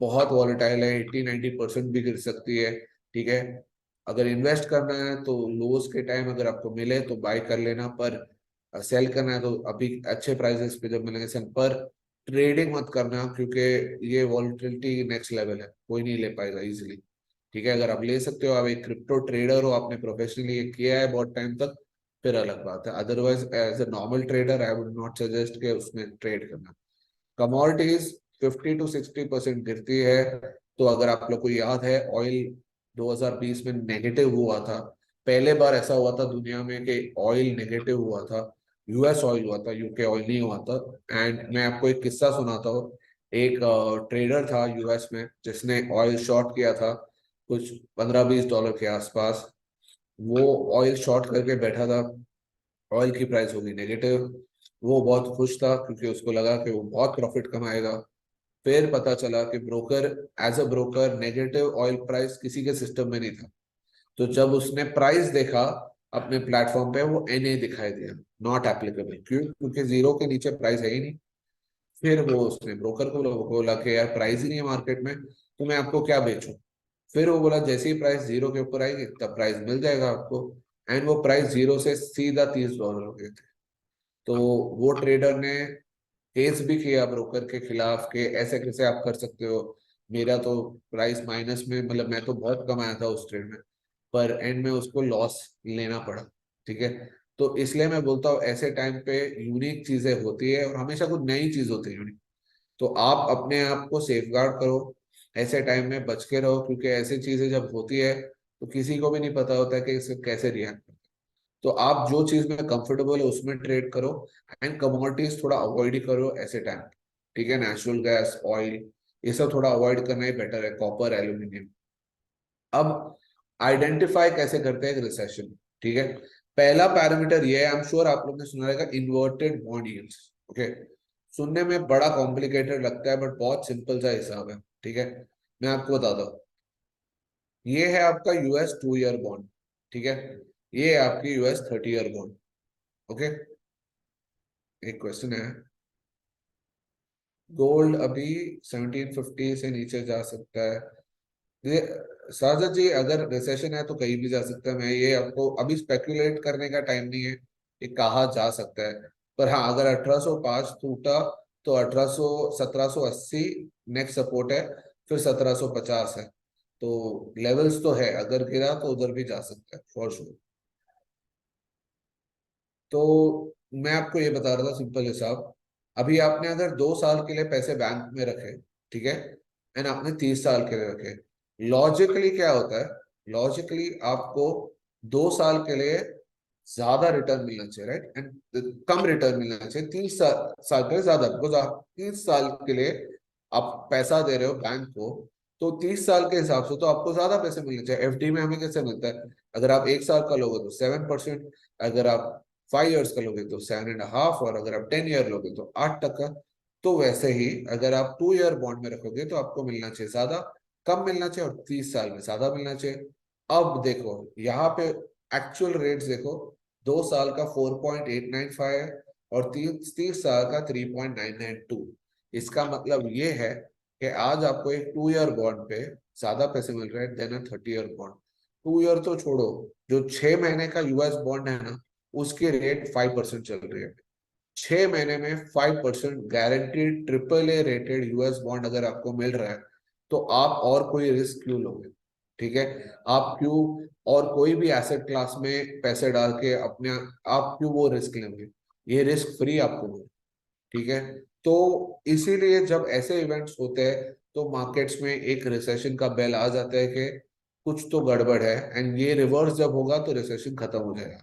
बहुत वॉलेटाइल है, 80-90% भी गिर सकती है। ठीक है, अगर इन्वेस्ट करना है तो लोस के टाइम अगर आपको मिले तो बाय कर लेना, पर सेल करना है तो अभी अच्छे प्राइसेस पे जब मिलेंगे सेल, पर ट्रेडिंग मत करना, क्योंकि ये वॉलेटिलिटी नेक्स्ट लेवल है, कोई नहीं ले पाएगा इजिली। ठीक है, अगर आप ले सकते हो, आप एक क्रिप्टो ट्रेडर हो, आपने प्रोफेशनली ये किया है बहुत टाइम तक, फिर अलग बात है। Otherwise as a normal trader I would not suggest के उसमें ट्रेड करना। कमोडिटीज 50 to 60% गिरती है। तो अगर आप लोग को याद है, ऑयल 2020 में नेगेटिव हुआ था। पहले बार ऐसा हुआ था दुनिया में कि ऑयल नेगेटिव हुआ था। यूएस ऑयल हुआ था, यूके ऑयल नहीं हुआ था। एंड मैं आपको एक किस्सा सुनाता हूँ। एक ट्रेडर था यूएस में जिसने ऑयल शॉर्ट किया था, कुछ $15-20 के आसपास। वो ऑयल शॉर्ट करके बैठा था, ऑयल की प्राइस होगी नेगेटिव। वो बहुत खुश था क्योंकि उसको लगा कि वो बहुत प्रॉफिट कमाएगा। फिर पता चला कि broker, as a broker, negative oil price किसी के सिस्टम में नहीं था। तो जब उसने प्राइस देखा अपने प्लेटफॉर्म पे, वो एनए दिखाई दिया, नॉट एप्लीकेबल। क्यों? क्योंकि जीरो के नीचे प्राइस है ही नहीं। फिर वो उसने ब्रोकर को बोला कि यार प्राइस ही नहीं है मार्केट में, तो मैं आपको क्या बेचूं? फिर वो बोला जैसे ही प्राइस जीरो के ऊपर आएगी तब प्राइस मिल जाएगा आपको। एंड वो प्राइस जीरो से सीधा $30 हो गए थे। तो वो ट्रेडर ने केस भी किया ब्रोकर के खिलाफ कि ऐसे कैसे आप कर सकते हो, मेरा तो प्राइस माइनस में, मतलब मैं तो बहुत कमाया था उस ट्रेड में, पर एंड में उसको लॉस लेना पड़ा। ठीक है, तो इसलिए मैं बोलता हूँ ऐसे टाइम पे यूनिक चीजें होती है और हमेशा कुछ नई चीज होती है यूनिक। तो आप अपने आप को सेफ गार्ड करो, ऐसे टाइम में बच के रहो, क्योंकि ऐसी चीजें जब होती है तो किसी को भी नहीं पता होता है कि इसे कैसे रिएक्ट। तो आप जो चीज में कंफर्टेबल है उसमें ट्रेड करो। एंड कमोडिटीज थोड़ा अवॉइड ही करो ऐसे टाइम। ठीक है, नेचुरल गैस, ऑयल, ये सब थोड़ा अवॉइड करना ही बेटर है, कॉपर, एल्यूमिनियम। अब आइडेंटिफाई कैसे करते हैं रिसेशन? ठीक है, पहला पैरामीटर ये है, आई एम श्योर आप लोग ने सुना रहेगा, इन्वर्टेड बॉन्ड यील्ड्स। ओके, सुनने में बड़ा कॉम्प्लिकेटेड लगता है बट बहुत सिंपल सा हिसाब है। ठीक है, मैं आपको बताता हूँ। ये है आपका यूएस 2 ईयर बॉन्ड। ठीक है, ये है आपकी यूएस 30 ईयर बॉन्ड। ओके, एक क्वेश्चन है, गोल्ड अभी 1750 से नीचे जा सकता है? ये साजद जी, अगर रिसेशन है तो कहीं भी जा सकता है, मैं ये आपको अभी स्पेकुलेट करने का टाइम नहीं है, ये कहा जा सकता है। पर हाँ, अगर 1805 टूटा तो 1780 नेक्स्ट सपोर्ट है, फिर 1750 है। तो लेवल्स तो है, अगर गिरा तो उधर भी जा सकता है फॉर श्योर। तो मैं आपको ये बता रहा था सिंपल हिसाब। अभी आपने अगर 2 साल के लिए पैसे बैंक में रखे, ठीक है, एंड आपने 30 साल के लिए रखे, लॉजिकली क्या होता है? लॉजिकली आपको 2 साल के लिए ज्यादा रिटर्न मिलना चाहिए, राइट? एंड कम रिटर्न मिलना चाहिए 30 साल के लिए ज्यादा, बिकॉज आप 30 साल के लिए आप पैसा दे रहे हो बैंक को, तो 30 साल के हिसाब से तो आपको ज्यादा पैसे मिलने चाहिए। एफडी में हमें कैसे मिलता है? अगर आप 1 साल का लोगे तो 7%, अगर आप 5 इयर्स का लोगे तो 7.5, और अगर आप 10 ईयर लोगे तो 8%। तो वैसे ही अगर आप 2 ईयर बॉन्ड में रखोगे तो आपको मिलना चाहिए ज्यादा, कम मिलना चाहिए, और 30 साल में ज्यादा मिलना चाहिए। अब देखो यहाँ पे एक्चुअल रेट्स देखो, 2 साल का 4.895 है, और 30 साल का 3.992। इसका मतलब ये है कि आज आपको एक 2 ईयर बॉन्ड पे ज्यादा पैसे मिल रहे हैं देन अ 30 ईयर बॉन्ड। 2 ईयर तो छोड़ो, जो 6 महीने का यूएस बॉन्ड है ना, उसकी रेट 5% चल रही है। 6 महीने में 5% guaranteed triple A rated US bond अगर आपको मिल रहा है, तो आप और कोई रिस्क क्यों लोगे? ठीक है, आप क्यों और कोई भी एसेट क्लास में पैसे डाल के अपने, आप क्यों वो रिस्क लेंगे? ये रिस्क फ्री आपको मिले। ठीक है, तो इसीलिए जब ऐसे इवेंट्स होते हैं तो मार्केट्स में एक रिसेशन का बेल आ जाता है कि कुछ तो गड़बड़ है, एंड ये रिवर्स जब होगा तो रिसेशन खत्म हो जाएगा।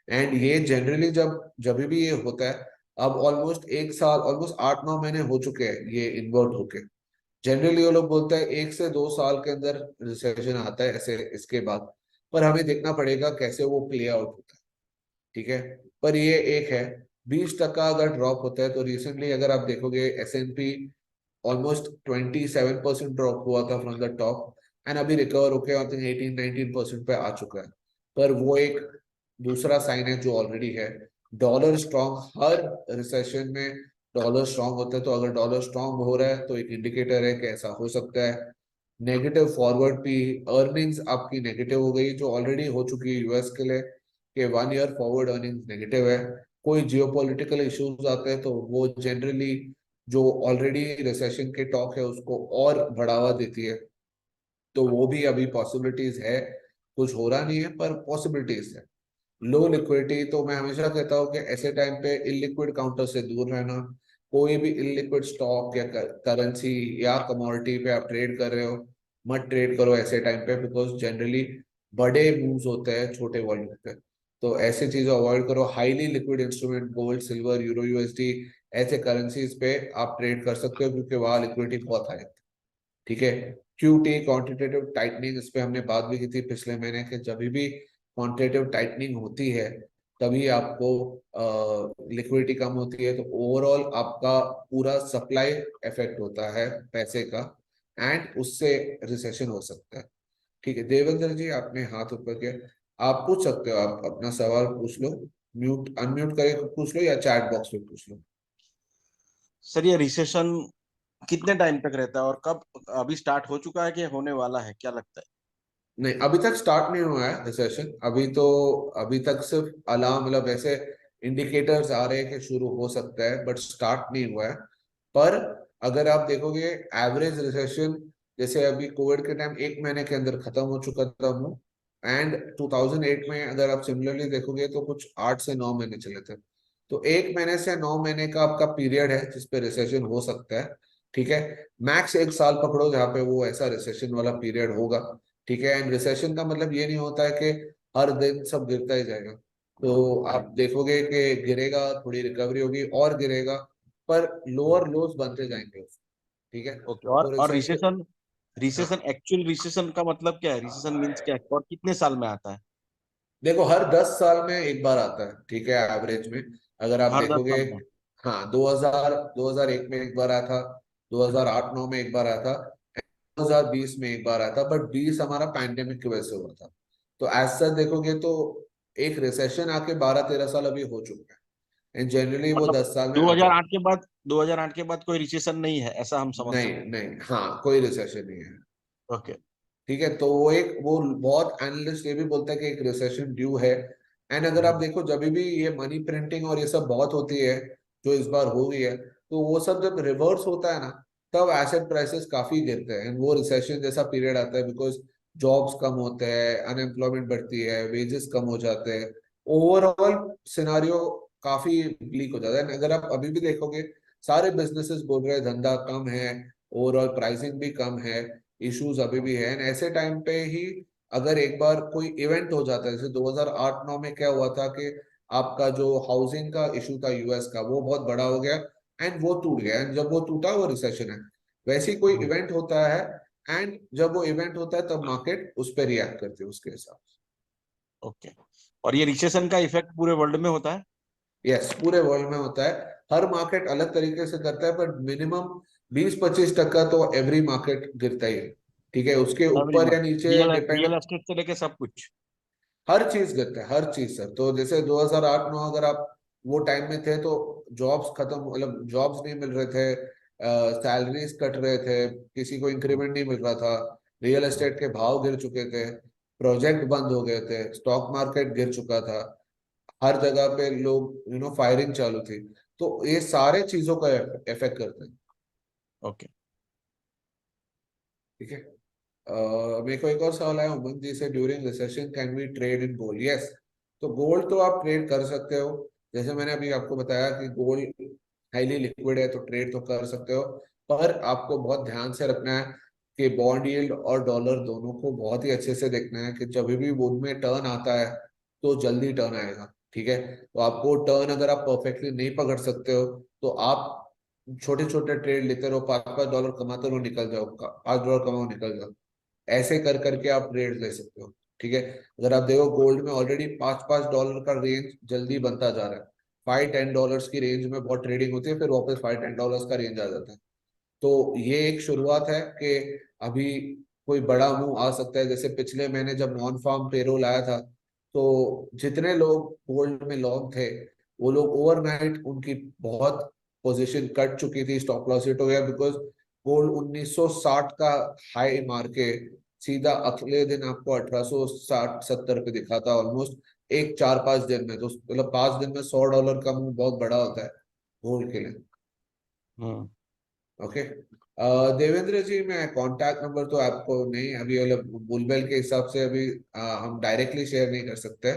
एंड ये जनरली जब जब भी ये होता है, अब ऑलमोस्ट 1 साल, ऑलमोस्ट 8-9 महीने हो चुके हैं ये इन्वर्ट होके। जनरली वो लोग बोलते हैं 1 से 2 साल के अंदर रिसेशन आता है ऐसे इसके बाद, पर हमें देखना पड़ेगा कैसे वो प्ले आउट होता है। ठीक है, पर ये एक है, 20% अगर ड्रॉप होता है तो रिसेंटली अगर आप देखोगे S&P ऑलमोस्ट 27% ड्रॉप हुआ था फ्रॉम द टॉप, एंड अभी रिकवर होके आई थिंक 18-19% पे आ चुका है। पर वो एक दूसरा साइन है जो ऑलरेडी है। डॉलर स्ट्रांग, हर रिसेशन में डॉलर स्ट्रांग होता है, तो अगर डॉलर स्ट्रांग हो रहा है तो एक इंडिकेटर है कि ऐसा हो सकता है। नेगेटिव फॉरवर्ड भी, अर्निंग्स आपकी नेगेटिव हो गई जो ऑलरेडी हो चुकी है यूएस के लिए, कि 1 ईयर फॉरवर्ड अर्निंग्स नेगेटिव है। कोई जियोपॉलिटिकल इश्यूज आते हैं तो वो जनरली जो ऑलरेडी रिसेशन के टॉक है उसको और बढ़ावा देती है। तो वो भी अभी पॉसिबिलिटीज है, कुछ हो रहा नहीं है पर पॉसिबिलिटीज है। लो लिक्विडिटी, तो मैं हमेशा कहता हूँ कि ऐसे टाइम पे इलिक्विड काउंटर से दूर रहना। कोई भी इलिक्विड स्टॉक या करेंसी या कमोडिटी पे आप ट्रेड कर रहे हो, मत ट्रेड करो ऐसे टाइम पे, बिकॉज जनरली बड़े मूव्स होते हैं छोटे वॉल्यूम पे। तो ऐसी चीजें अवॉइड करो। Highly liquid instrument, gold, silver, euro, USD, ऐसे करेंसीज पे आप ट्रेड कर सकते हो क्योंकि वहां लिक्विडिटी बहुत हाई है। ठीक है। क्यूटी, क्वांटिटेटिव टाइटनिंग, इस पे हमने बात भी की थी पिछले महीने के, जब भी क्वांटिटेटिव टाइटनिंग होती है तभी आपको लिक्विडिटी कम होती है, तो ओवरऑल आपका पूरा सप्लाई इफेक्ट होता है पैसे का, एंड उससे रिसेशन हो सकता है। ठीक है देवेंद्र जी, आपने हाथ ऊपर किया, आप पूछ सकते हो, आप अपना सवाल पूछ लो। म्यूट अनम्यूट करके पूछ लो या चैट बॉक्स में पूछ लो। सर ये रिसेशन कितने टाइम तक रहता है और कब, अभी स्टार्ट हो चुका है कि होने वाला है, क्या लगता है? नहीं, अभी तक स्टार्ट नहीं हुआ है रिसेशन। अभी तो, अभी तक सिर्फ अलार्म, मतलब ऐसे इंडिकेटर्स आ रहे हैं कि शुरू हो सकता है, बट स्टार्ट नहीं हुआ है। पर अगर आप देखोगे एवरेज रिसेशन, जैसे अभी कोविड के टाइम 1 महीने के अंदर खत्म हो चुका था वो, एंड 2008 में अगर आप सिमिलरली देखोगे तो कुछ 8 से 9 महीने चले थे। तो 1 महीने से 9 महीने का आपका पीरियड है जिसपे रिसेशन हो सकता है। ठीक है। मैक्स 1 साल पकड़ो जहाँ पे वो ऐसा रिसेशन वाला पीरियड होगा। ठीक है। एंड रिसेशन का मतलब ये नहीं होता है कि हर दिन सब गिरता ही जाएगा। तो आप देखोगे कि गिरेगा, थोड़ी रिकवरी होगी और गिरेगा, पर लोअर लोज बनते जाएंगे उसके। ठीक है। ओके। तो और recession, recession, recession actual recession का मतलब क्या है? रिसेशन मीन्स क्या है और कितने साल में आता है? देखो हर 10 साल में एक बार आता है। ठीक है, एवरेज में अगर आप हर दस देखोगे। साल में? हाँ, 2001 में एक बार आया था, 2008-9 में एक बार आया था, 2020 में एक बार आया था, बट 20 हमारा पैंडेमिक की वजह से हुआ था। तो एज सच देखोगे तो एक रिसेशन आके 12-13 साल अभी हो चुका है, एंड जनरली वो मतलब 10 साल में आ जाता 2008 के बाद, 2008 के बाद कोई रिसेशन नहीं है, ऐसा हम है। समझ नहीं सकते नहीं, हाँ, कोई रिसेशन नहीं है। हैं? ओके। ठीक है। तो वो बहुत एनालिस्ट ये भी बोलता है कि एक रिसेशन ड्यू है। एंड अगर आप देखो जब भी ये मनी प्रिंटिंग और ये सब बहुत होती है, जो इस बार हो गई है, तो वो सब जब रिवर्स होता है ना, तब एसेट प्राइसेस काफी गिरते हैं, and वो रिसेशन जैसा पीरियड आता है, बिकॉज जॉब्स कम होते हैं, अनएम्प्लॉयमेंट बढ़ती है, वेजेस कम हो जाते हैं, ओवरऑल सिनारियो काफी ब्लीक हो जाता है। And अगर आप अभी भी देखोगे, सारे बिजनेसेस बोल रहे हैं धंधा कम है, ओवरऑल प्राइसिंग भी कम है, इश्यूज अभी भी है। And ऐसे टाइम पे ही अगर एक बार कोई इवेंट हो जाता है, जैसे 2008-9 में क्या हुआ था कि आपका जो हाउसिंग का इशू था यूएस का, वो बहुत बड़ा हो गया एंड वो टूट गया, एंड जब वो टूटा वो रिसेशन है। वैसे ही कोई इवेंट होता है, एंड जब वो इवेंट होता है तब मार्केट उस पर रिएक्ट करती है उसके हिसाब से। ओके। और ये रिसेशन का इफेक्ट पूरे वर्ल्ड में होता है? यस, पूरे वर्ल्ड में होता है। हर मार्केट अलग तरीके से करता है, पर मिनिमम 20-25% तो एवरी मार्केट गिरता ही है। ठीक है, उसके एवरी ऊपर या मंथ नीचे रियल डिपेंड। रियल एस्टेट से लेके सब कुछ? हर चीज गिरता है, हर चीज सर। तो जैसे 2008-9 अगर आप वो टाइम में थे तो जॉब्स खत्म, मतलब जॉब्स नहीं मिल रहे थे, सैलरीज कट रहे थे, किसी को इंक्रीमेंट नहीं मिल रहा था, रियल एस्टेट के भाव गिर चुके थे, प्रोजेक्ट बंद हो गए थे, स्टॉक मार्केट गिर चुका था, हर जगह पे लोग फायरिंग चालू थी। तो ये सारे चीजों का इफेक्ट करते हैं। ओके। ठीक है। मेरे को एक और सवाल आया उमंग जी से, during recession can we trade in gold? Yes. तो गोल्ड तो आप ट्रेड कर सकते हो, जैसे मैंने अभी आपको बताया कि गोल्ड हाईली लिक्विड है, तो ट्रेड तो कर सकते हो। पर आपको बहुत ध्यान से रखना है कि बॉन्ड यील्ड और डॉलर दोनों को बहुत ही अच्छे से देखना है कि जब भी उनमें टर्न आता है तो जल्दी टर्न आएगा। ठीक है। तो आपको टर्न अगर आप परफेक्टली नहीं पकड़ सकते हो तो आप छोटे छोटे ट्रेड लेते रहो, $5-5 कमाते रहो, निकल जाओ, $5 कमाओ, निकल जाओ, ऐसे कर करके आप ट्रेड ले सकते हो। ठीक है। अगर आप देखो गोल्ड में ऑलरेडी $5-5 का रेंज जल्दी बनता जा रहा है, $5-10 की रेंज में बहुत ट्रेडिंग होती है, फिर वापस $5-10 का रेंज आ जाता है। तो ये एक शुरुआत है कि अभी कोई बड़ा मूव आ सकता है। जैसे पिछले महीने जब नॉन फार्म पेरोल आया था, तो जितने लोग गोल्ड में लॉन्ग थे वो लोग ओवरनाइट उनकी बहुत पोजीशन कट चुकी थी, स्टॉप लॉस हिट हो गया, बिकॉज गोल्ड 1960 का हाई मार के सीधा अगले दिन आपको 1860-70 पे दिखा था, ऑलमोस्ट एक 4-5 दिन में। तो मतलब 5 दिन में $100 का मूव बहुत बड़ा होता है गोल्ड के लिए। हम्म। ओके। देवेंद्र जी, मैं कांटेक्ट नंबर तो आपको नहीं अभी, मतलब बुलबेल के हिसाब से अभी हम डायरेक्टली शेयर नहीं कर सकते,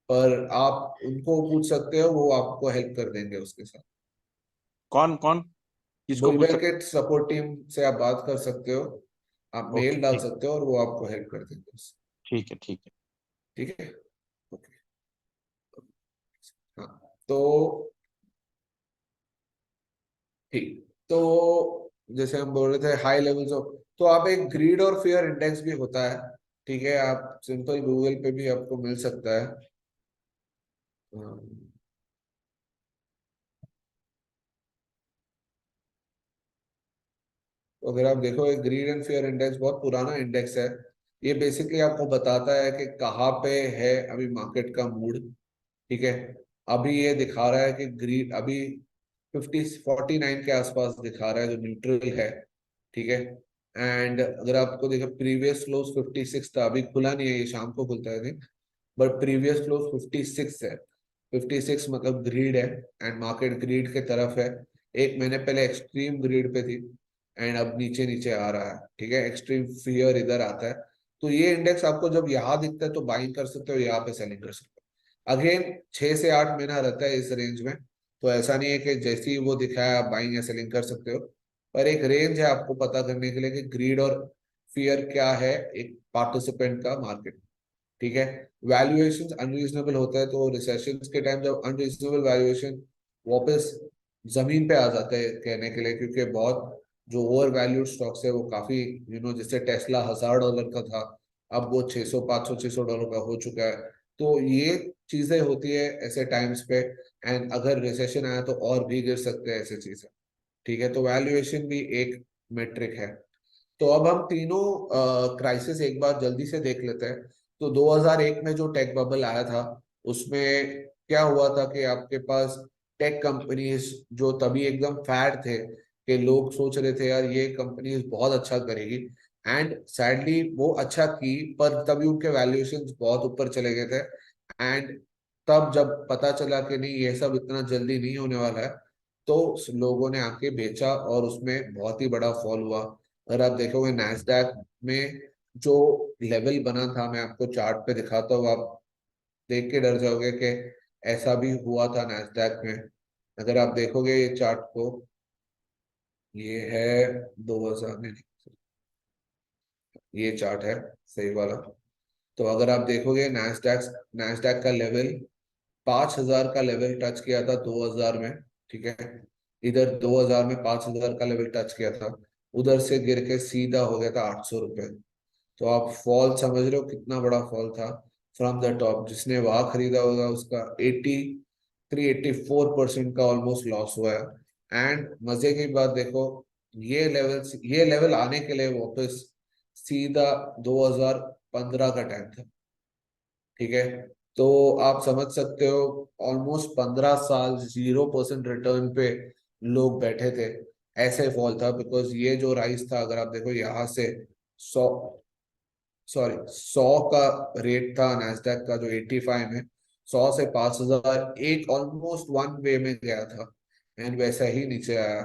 पर आप उनको पूछ सकते हो, वो आपको हेल्प कर देंगे उसके साथ। कौन कौन किसको पूछ बुलबेल सकते? के सपोर्ट टीम से आप बात कर सकते हो, आप ओके, मेल डाल ठीक। सकते हो और वो आपको हेल्प कर देंगे उससे। ठीक है, ठीक है। ठीक है। ओके। हाँ, तो ठीक, तो जैसे हम बोल रहे थे हाई लेवल्स ऑफ, तो आप एक ग्रीड और फियर इंडेक्स भी होता है। ठीक है, आप सिंपल गूगल पे भी आपको मिल सकता है। तो अगर आप देखो, एक ग्रीड एंड फियर इंडेक्स बहुत पुराना इंडेक्स है। ये बेसिकली आपको बताता है कि कहाँ पे है अभी मार्केट का मूड। ठीक है, अभी ये दिखा रहा है कि ग्रीड अभी 49 के आसपास दिखा रहा है, जो न्यूट्रल है। ठीक है, एंड अगर आपको देखो प्रीवियस क्लोज 56 था, अभी खुला नहीं है, ये शाम को खुलता है नहीं, बट प्रीवियस क्लोज 56 है। 56 मतलब ग्रीड है, एंड मार्केट ग्रीड के तरफ है। एक महीने पहले एक्सट्रीम ग्रीड पे थी, एंड अब नीचे नीचे आ रहा है। ठीक है, एक्सट्रीम फियर इधर आता है। तो ये इंडेक्स आपको जब यहाँ दिखता है तो बाइंग कर सकते हो, यहाँ पे सेलिंग कर सकते हो। अगेन 6 से 8 महीना रहता है इस रेंज में, तो ऐसा नहीं है कि जैसे ही वो दिखाया आप बाइंग या सेलिंग कर सकते हो। पर एक रेंज है आपको पता करने के लिए कि ग्रीड और फियर क्या है एक पार्टिसिपेंट का मार्केट। ठीक है, वैल्यूएशन अनरीजनेबल होता है, तो रिसेशन के टाइम जब अनरीजनेबल वैल्यूएशन वापस जमीन पे आ जाते हैं कहने के लिए, क्योंकि बहुत जो ओवर वैल्यूड स्टॉक्स है वो काफी जैसे टेस्ला $1000 का था, अब वो 600 500 $600 का हो चुका है। तो ये चीजें होती है ऐसे टाइम्स पे, एंड अगर रिसेशन आया तो और भी गिर सकते हैं ऐसे चीजें। ठीक है, तो वैल्यूएशन भी एक मेट्रिक है। तो अब हम तीनों क्राइसिस एक बार जल्दी से देख लेते हैं। तो 2001 में जो टेक बबल आया था, उसमें क्या हुआ था कि आपके पास टेक कंपनीज जो तभी एकदम फैड थे, कि लोग सोच रहे थे यार ये कंपनीज बहुत अच्छा करेगी, एंड सैडली वो अच्छा की, पर तभी उनके वैल्यूएशंस बहुत ऊपर चले गए थे। एंड तब जब पता चला कि नहीं ये सब इतना जल्दी नहीं होने वाला है, तो लोगों ने आके बेचा और उसमें बहुत ही बड़ा फॉल हुआ। अगर आप देखोगे नैस्डैक में जो लेवल बना था, मैं आपको चार्ट पे दिखाता हूँ, आप देख के डर जाओगे कि ऐसा भी हुआ था नैस्डैक में। अगर आप देखोगे ये चार्ट को, ये है 2000 में, ये चार्ट है सही वाला। तो अगर आप देखोगे नैस्डैक नैस्डैक का लेवल 5000 का लेवल टच किया था 2000 में। ठीक है, इधर 2000 में 5000 का लेवल टच किया था, उधर से गिर के सीधा हो गया था $800। तो आप फॉल समझ रहे हो कितना बड़ा फॉल था फ्रॉम द टॉप। जिसने वहां खरीदा होगा उसका 84% का ऑलमोस्ट लॉस हुआ है। एंड मजे की बात देखो, ये लेवल आने के लिए वापस सीधा 2015 का टाइम था। ठीक है, तो आप समझ सकते हो ऑलमोस्ट 15 साल 0% रिटर्न पे लोग बैठे थे। ऐसे फॉल था, बिकॉज ये जो राइस था, अगर आप देखो यहाँ से 100 100 का रेट था नैस्डैक का, जो 85 में 100 से 5000 एक ऑलमोस्ट वन वे में गया था, एंड वैसा ही नीचे आया।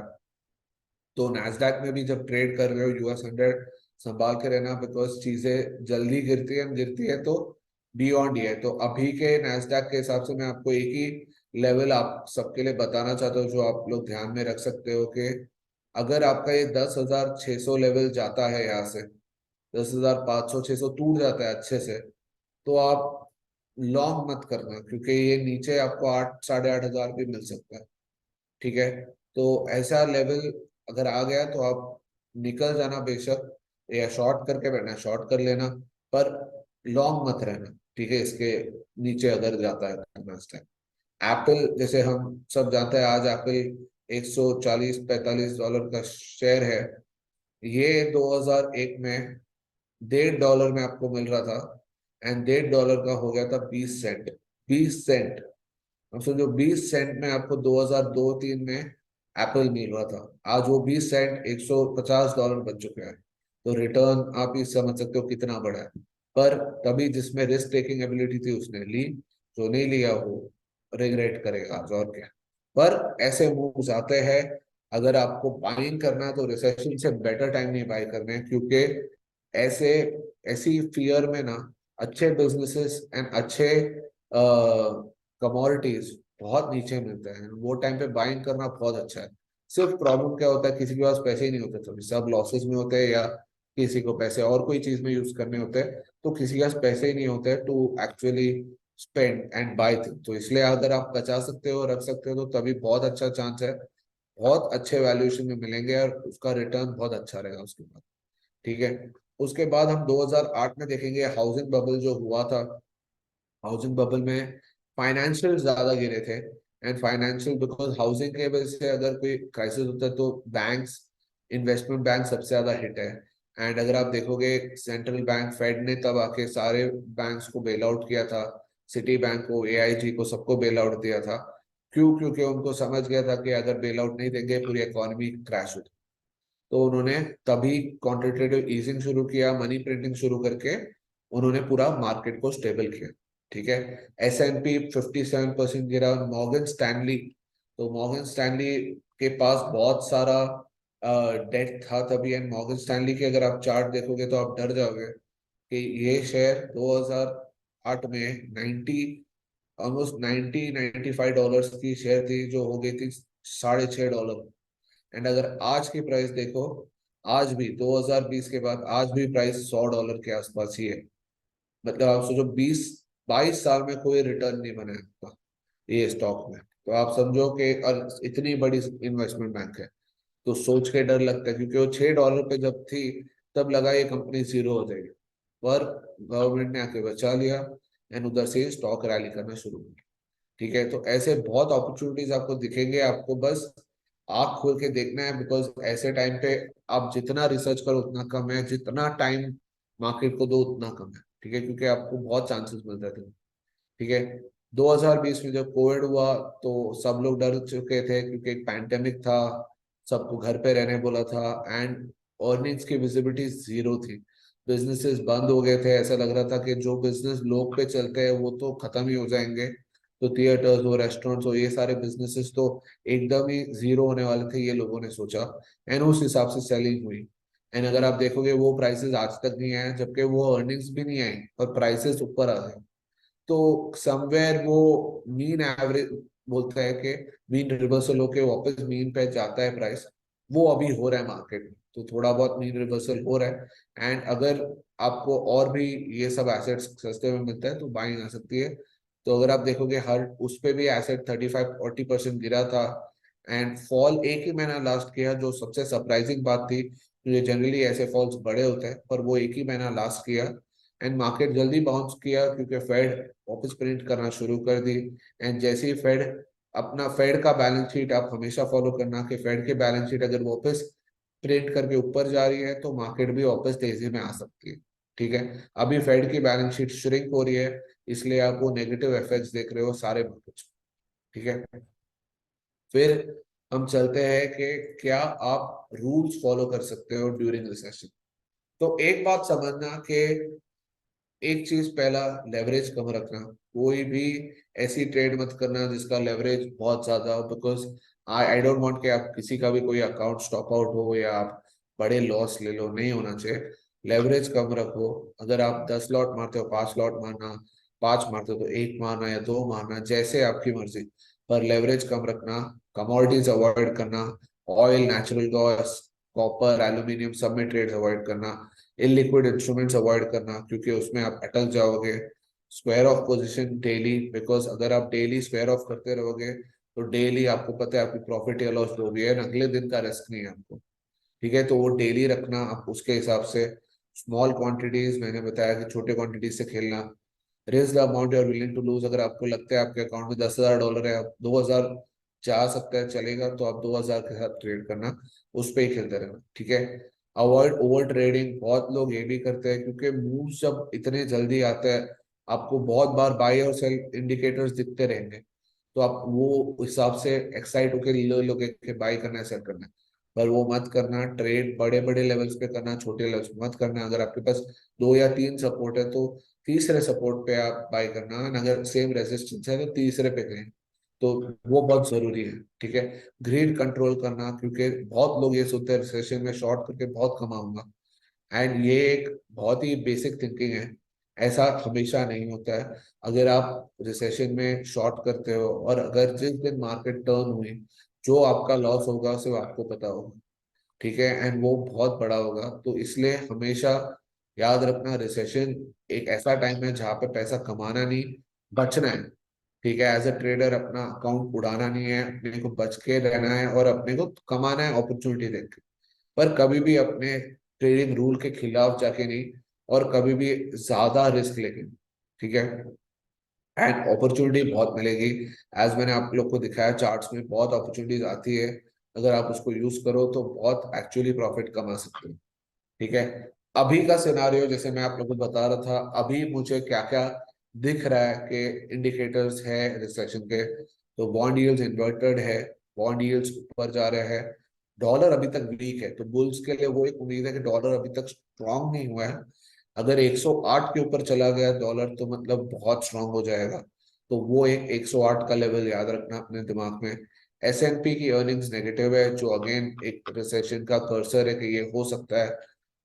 तो नैस्डैक में भी जब ट्रेड कर रहे हो US 100 संभाल के रहना, बिकॉज चीजें जल्दी गिरती है तो बियॉन्ड ही है। तो अभी के नैस्डैक के हिसाब से मैं आपको एक ही लेवल आप सबके लिए बताना चाहता हूँ, जो आप लोग ध्यान में रख सकते हो कि अगर आपका ये 10,600 लेवल जाता है, यहाँ से 10,500 600 टूट जाता है अच्छे से, तो आप लॉन्ग मत करना, क्योंकि ये नीचे आपको 8 साढ़े 8 हजार भी मिल सकता है। ठीक है, तो ऐसा लेवल अगर आ गया तो आप निकल जाना बेशक, या शॉर्ट करके बैठना शॉर्ट कर लेना, पर लॉन्ग मत रहना। ठीक है, इसके नीचे अगर जाता है तो एप्पल जैसे हम सब जानते हैं, आज एप्पल 140-45 डॉलर का शेयर है। ये 2001 में $1.5 में आपको मिल रहा था, एंड $1.5 का हो गया था 20 सेंट। 20 सेंट, अब समझो 20 सेंट में आपको 2002-3 में एप्पल मिल रहा था। आज वो 20 सेंट $150 बन चुके हैं। तो रिटर्न आप ही समझ सकते हो कितना बड़ा है। पर तभी जिसमें रिस्क टेकिंग एबिलिटी थी उसने ली, जो नहीं लिया वो रिग्रेट करेगा आज, और क्या। पर ऐसे मूव्स आते हैं। अगर आपको बाइंग करना है तो रिसेशन से बेटर टाइम नहीं बाय करने हैं, क्योंकि ऐसे ऐसी फियर में ना अच्छे बिजनेसेस एंड अच्छे कमोडिटीज बहुत नीचे मिलते हैं। वो टाइम पे बाइंग करना बहुत अच्छा है। सिर्फ प्रॉब्लम क्या होता है, किसी के पास पैसे ही नहीं होते, तो सब लॉसेस में होते हैं, या किसी को पैसे और कोई चीज में यूज करने होते हैं, तो किसी के पास पैसे ही नहीं होते to actually spend and buy thing. तो इसलिए अगर आप बचा सकते हो, रख सकते हो, तो तभी बहुत अच्छा चांस है, बहुत अच्छे वैल्यूएशन में मिलेंगे और उसका रिटर्न बहुत अच्छा रहेगा उसके बाद। ठीक है। उसके बाद हम 2008 में देखेंगे हाउसिंग बबल जो हुआ था। हाउसिंग बबल में फाइनेंशियल ज्यादा गिरे थे, एंड फाइनेंशियल बिकॉज हाउसिंग के वजह से अगर कोई क्राइसिस होता है तो बैंक्स, इन्वेस्टमेंट बैंक सबसे ज्यादा हिट है। एंड अगर आप देखोगे सेंट्रल बैंक फेड ने तब आके सारे बैंक्स को बेल आउट किया था, सिटी बैंक को, एआईजी को, सबको बेल आउट दिया था। क्यों? क्योंकि उनको समझ गया था कि अगर बेल आउट नहीं देंगे पूरी इकोनॉमी क्रैश हो। तो उन्होंने तभी क्वांटिटेटिव ईजिंग शुरू किया, मनी प्रिंटिंग शुरू करके उन्होंने पूरा मार्केट को स्टेबल किया। ठीक है। S&P 57% गिरा। मॉर्गन स्टैनली, तो मॉर्गन स्टैनली के पास बहुत सारा डेट था तभी। एंड मॉर्गन स्टैनली के अगर आप चार्ट देखोगे तो आप डर जाओगे कि ये शेयर 2008 में 90, ऑलमोस्ट 90-95 डॉलर्स की शेयर थी, जो हो गई थी $6.5। एंड अगर आज की प्राइस देखो, आज भी 2020 के बाद आज भी प्राइस $100 के आसपास ही है। मतलब आप सोचो 20-22 साल में कोई रिटर्न नहीं बना है आपका ये स्टॉक में। तो आप समझो कि और इतनी बड़ी इन्वेस्टमेंट बैंक है, तो सोच के डर लगता है, क्योंकि वो $6 पे जब थी तब लगा ये कंपनी जीरो हो जाएगी। पर गवर्नमेंट ने आके बचा लिया, एंड उधर से स्टॉक रैली करना शुरू हो गया। ठीक है। तो ऐसे बहुत अपॉर्चुनिटीज आपको दिखेंगे, आपको बस आँख खोल के देखना है। बिकॉज ऐसे टाइम पे आप जितना रिसर्च करो उतना कम है, जितना टाइम मार्केट को दो उतना कम है। ठीक है, क्योंकि आपको बहुत चांसेस मिल रहे थे। ठीक है। 2020 में जब कोविड हुआ तो सब लोग डर चुके थे, क्योंकि एक पैंडेमिक था, सबको घर पे रहने बोला था, एंड अर्निंग्स की विजिबिलिटी जीरो थी। बिजनेसेस बंद हो गए थे, ऐसा लग रहा था कि जो बिजनेस लोग पे चलते हैं वो तो खत्म ही हो जाएंगे। तो थिएटर्स हो, रेस्टोरेंट्स हो, ये सारे बिजनेसेस तो एकदम ही जीरो होने वाले थे, ये लोगों ने सोचा। एंड उस हिसाब से सेलिंग हुई। एंड अगर आप देखोगे वो प्राइसेस आज तक नहीं आए, जबकि वो अर्निंग्स भी नहीं आई और प्राइसेस ऊपर आ गए। तो समवेयर वो मीन एवरेज बोलता है कि मीन रिवर्सल होके वापस मीन पे जाता है प्राइस, वो अभी हो रहा है मार्केट में। तो थोड़ा बहुत मीन रिवर्सल हो रहा है। एंड अगर आपको और भी ये सब एसेट्स सस्ते में मिलता है तो बाइंग आ सकती है। तो अगर आप देखोगे हर उस पे भी एसेट 35-40% गिरा था। एंड फॉल एक ही महीना लास्ट किया, जो सबसे सरप्राइजिंग बात थी, क्योंकि जनरली ऐसे फॉल्स बड़े होते हैं, पर वो एक ही महीना लास्ट किया। एंड मार्केट जल्दी बाउंस किया क्योंकि फेड वापस प्रिंट करना शुरू कर दी। एंड जैसे ही फेड अपना, फेड का बैलेंस शीट आप हमेशा फॉलो करना कि फेड के बैलेंस शीट अगर वापस प्रिंट करके ऊपर जा रही है तो मार्केट भी वापस तेजी में आ सकती है। ठीक है। अभी फेड की बैलेंस शीट श्रिंक हो रही है, इसलिए आप वो नेगेटिव इफेक्ट्स देख रहे हो सारे मार्केट्स। ठीक है। फिर हम चलते हैं कि क्या आप रूल्स फॉलो कर सकते हो ड्यूरिंग रिसेशन। तो एक बात समझना कि एक चीज पहला, लेवरेज कम रखना। कोई भी ऐसी ट्रेड मत करना जिसका लेवरेज बहुत ज्यादा हो, because I I don't want कि आप किसी का भी कोई अकाउंट स्टॉप आउट हो या आप बड़े लॉस ले लो, नहीं होना चाहिए। लेवरेज कम रखो। अगर आप 10 लॉट मारते हो, 5 लॉट मारना, 5 मारते हो तो एक मारना या दो मारना, जैसे आपकी मर्जी, पर लेवरेज कम रखना। कमोडिटीज अवॉइड करना, oil, natural gas, copper, aluminium, सब में ट्रेड अवॉइड करना। इलिक्विड इंस्ट्रूमेंट्स अवॉइड करना, क्योंकि उसमें आप अटक जाओगे। Square of position daily, because अगर आप डेली स्क्वायर ऑफ करते रहोगे तो डेली आपको पता है आपकी प्रॉफिट या लॉस जो भी है, अगले दिन का रिस्क नहीं है आपको। ठीक है। तो वो डेली रखना आप उसके हिसाब से। स्मॉल क्वांटिटीज, मैंने बताया कि छोटे क्वांटिटीज से खेलना। Raise the amount you are willing to lose. अगर आपको लगता है आपके अकाउंट में $10,000 है, आप 2,000 जा सकता है, चलेगा, तो आप 2,000 के साथ ट्रेड करना, उस पर ही खेलते रहना। ठीक है। Avoid over trading. बहुत लोग ये भी करते हैं क्योंकि मूव जब इतने जल्दी आते हैं, आपको बहुत बार बाय और सेल इंडिकेटर्स दिखते रहेंगे, तो आप वो हिसाब से एक्साइट होकर लो लोगे कि बाय करना है सेल करना है। पर वो मत करना। ट्रेड बड़े बड़े लेवल्स पे करना, छोटे लेवल्स पे मत करना। अगर आपके पास दो या तीन सपोर्ट है तो तीसरे सपोर्ट पे आप बाय करना, और अगर सेम रेजिस्टेंस है तो तीसरे पे करें। तो वो बहुत जरूरी है, ठीक है। ग्रीड कंट्रोल करना, क्योंकि बहुत लोग ये सोचते हैं रिसेशन में शॉर्ट करके बहुत कमाऊंगा, एंड ये एक बहुत ही बेसिक थिंकिंग है। ऐसा हमेशा नहीं होता है। अगर आप रिसेशन में शॉर्ट करते हो और अगर जिस दिन मार्केट टर्न हुई, जो आपका लॉस होगा सिर्फ आपको पता होगा, ठीक है, एंड वो बहुत बड़ा होगा। तो इसलिए हमेशा याद रखना, रिसेशन एक ऐसा टाइम है जहाँ पे पैसा कमाना नहीं, बचना है। ठीक है, एज अ ट्रेडर अपना अकाउंट उड़ाना नहीं है, अपने को बच के रहना है और अपने को कमाना है अपॉर्चुनिटी देख के। पर कभी भी अपने ट्रेडिंग रूल के खिलाफ जाके नहीं, और कभी भी ज्यादा रिस्क लेके नहीं, ठीक है। एंड अपॉर्चुनिटी बहुत मिलेगी। एज मैंने आप लोग को दिखाया, चार्ट्स में बहुत अपॉर्चुनिटीज आती है। अगर आप उसको यूज करो तो बहुत एक्चुअली प्रॉफिट कमा सकते हो, ठीक है। अभी का सिनारियो जैसे मैं आप लोगों को बता रहा था, अभी मुझे क्या क्या दिख रहा है कि इंडिकेटर्स है रिसेशन के। तो बॉन्ड यील्ड्स इन्वर्टेड है, बॉन्ड यील्ड्स ऊपर जा रहे हैं। डॉलर अभी तक वीक है, तो बुल्स के लिए वो एक उम्मीद है कि डॉलर अभी तक स्ट्रांग नहीं हुआ है। अगर 108 के ऊपर चला गया डॉलर तो मतलब बहुत स्ट्रांग हो जाएगा। तो वो एक 108 का लेवल याद रखना अपने दिमाग में। S&P की अर्निंग्स नेगेटिव है, जो अगेन एक रिसेशन का कर्सर है कि ये हो सकता है।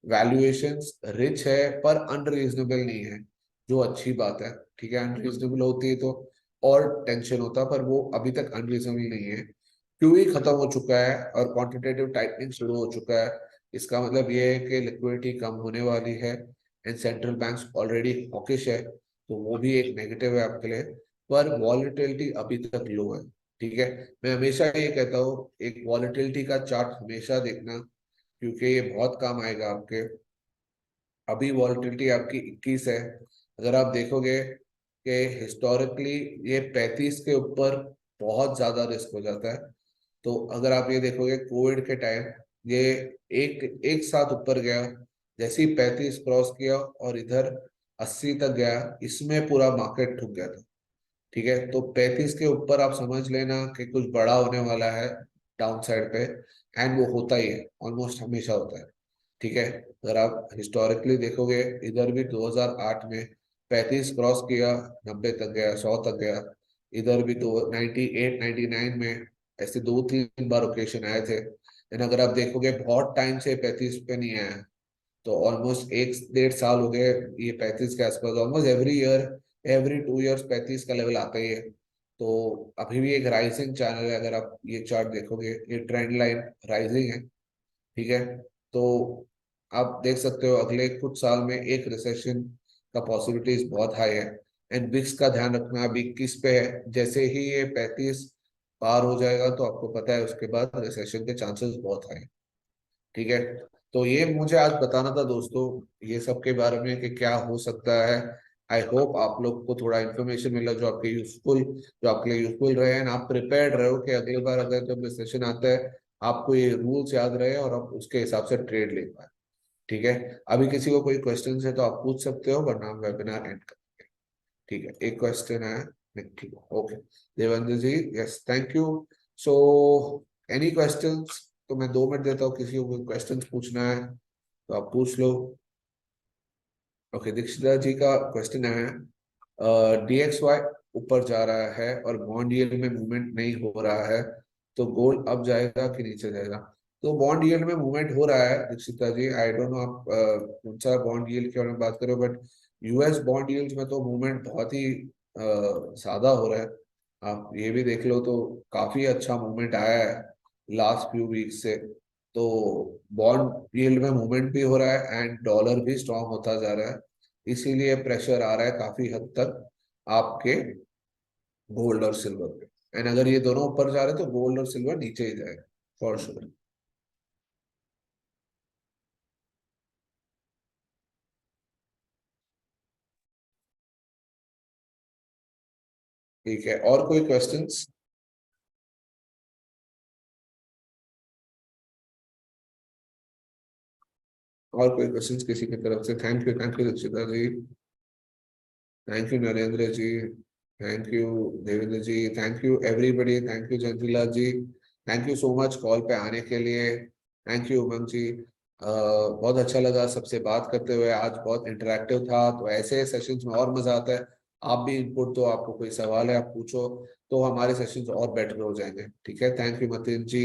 वैल्यूएशंस रिच है पर अनरीजनेबल नहीं है, जो अच्छी बात है, ठीक है। अनरीजनेबल होती है तो और टेंशन होता, पर वो अभी तक अनरीजनेबल नहीं है। क्यूई खत्म हो चुका है और क्वांटिटेटिव टाइटनिंग शुरू हो चुका है। इसका मतलब ये है कि लिक्विडिटी कम होने वाली है, and central banks already hawkish है, तो वो भी एक नेगेटिव है आपके लिए। पर वॉलेटिलिटी अभी तक लो है, ठीक है। मैं हमेशा ये कहता हूँ, एक वॉलेटिलिटी का चार्ट हमेशा देखना, क्योंकि ये बहुत काम आएगा आपके। अभी वॉलेटिलिटी आपकी 21 है। अगर आप देखोगे कि हिस्टोरिकली ये 35 के ऊपर बहुत ज्यादा रिस्क हो जाता है। तो अगर आप ये देखोगे कोविड के टाइम, ये एक एक साथ ऊपर गया, जैसे ही 35 क्रॉस किया और इधर 80 तक गया, इसमें पूरा मार्केट ठुक गया था, ठीक है। तो 35 के ऊपर आप समझ लेना कि कुछ बड़ा होने वाला है डाउन साइड पे। एंड वो होता ही है, ऑलमोस्ट हमेशा होता है, ठीक है। अगर आप हिस्टोरिकली देखोगे, इधर भी 2008 में 35 क्रॉस किया, 90 तक गया, 100 तक गया। इधर भी तो 98 99 में ऐसे दो तीन बार ओकेशन आए थे। लेकिन अगर आप देखोगे बहुत टाइम से 35 पे नहीं आया, तो ऑलमोस्ट एक डेढ़ साल हो गए ये 35 के आसपास। Almost every year, every 2 years 35 का लेवल आता ही है। तो अभी भी एक राइजिंग चैनल है। अगर आप ये चार्ट देखोगे, ये ट्रेंड लाइन राइजिंग है, ठीक है। तो आप देख सकते हो अगले कुछ साल में एक रिसेशन का पॉसिबिलिटीज बहुत हाई है। एंड विक्स का ध्यान रखना, अभी 21 पे है, जैसे ही ये 35 पार हो जाएगा तो आपको पता है उसके बाद रिसेशन के चांसेस बहुत हाई, ठीक है। तो ये मुझे आज बताना था दोस्तों, ये सब के बारे में कि क्या हो सकता है। आई होप आप लोग को थोड़ा इन्फॉर्मेशन मिला जो आपके यूजफुल, जो आपके लिए यूजफुल रहे, एंड आप प्रिपेयर्ड रहो कि अगली बार अगर जब सेशन आता है, आपको ये रूल्स याद रहे और आप उसके हिसाब से ट्रेड ले पाए, ठीक है। अभी किसी को कोई क्वेश्चन है तो आप पूछ सकते हो, वरना हम वेबिनार एंड करेंगे, ठीक है। एक क्वेश्चन है, नहीं, ठीक है, okay. Devendra ji, yes, thank you. So any questions? तो मैं 2 मिनट देता हूँ, किसी को कोई क्वेश्चन पूछना है तो आप पूछ लो। ओके, दीक्षिता जी का क्वेश्चन है, DXY ऊपर जा रहा है और बॉन्ड यील्ड में मूवमेंट नहीं हो रहा है, तो गोल्ड अप जाएगा कि नीचे जाएगा? तो बॉन्ड यील्ड में मूवमेंट हो रहा है दीक्षिता जी। आई डोंट नो आप कौन सा बॉन्ड यील्ड के बारे में बात करो, बट US बॉन्ड यील्ड में तो मूवमेंट बहुत ही ज्यादा हो रहा है। आप ये भी देख लो तो काफी अच्छा मूवमेंट आया है लास्ट फ्यू वीक से। तो बॉन्ड यील्ड में मूवमेंट भी हो रहा है एंड डॉलर भी स्ट्रांग होता जा रहा है, इसीलिए प्रेशर आ रहा है काफी हद तक आपके गोल्ड और सिल्वर पे। एंड अगर ये दोनों ऊपर जा रहे हैं तो गोल्ड और सिल्वर नीचे ही जाएगा, फॉर श्योर। ठीक है, और कोई क्वेश्चंस? और कोई क्वेश्चंस किसी की तरफ से? Thank you Dikshita ji, thank you Narendra ji, thank you Devendra ji, thank you everybody, thank you Jayantila ji, thank you so much call पे आने के लिए, थैंक यू उमंग जी। बहुत अच्छा लगा सबसे बात करते हुए, आज बहुत इंटरेक्टिव था, तो ऐसे सेशंस में और मजा आता है। आप भी इनपुट दो, आपको कोई सवाल है आप पूछो, तो हमारे सेशंस और बेटर हो जाएंगे। ठीक है, thank you Matin ji,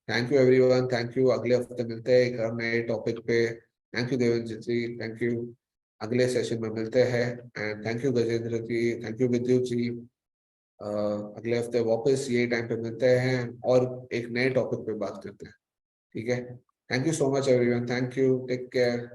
thank you everyone, thank you. अगले हफ्ते मिलते हैं एक और नए टॉपिक पे। Thank you Devendra ji, thank you. अगले सेशन में मिलते हैं। And thank you Gajendra ji, thank you Vidyut ji. अगले हफ्ते वापस यही टाइम पे मिलते हैं और एक नए टॉपिक पे बात करते हैं। ठीक है, thank you so much everyone, thank you, take care.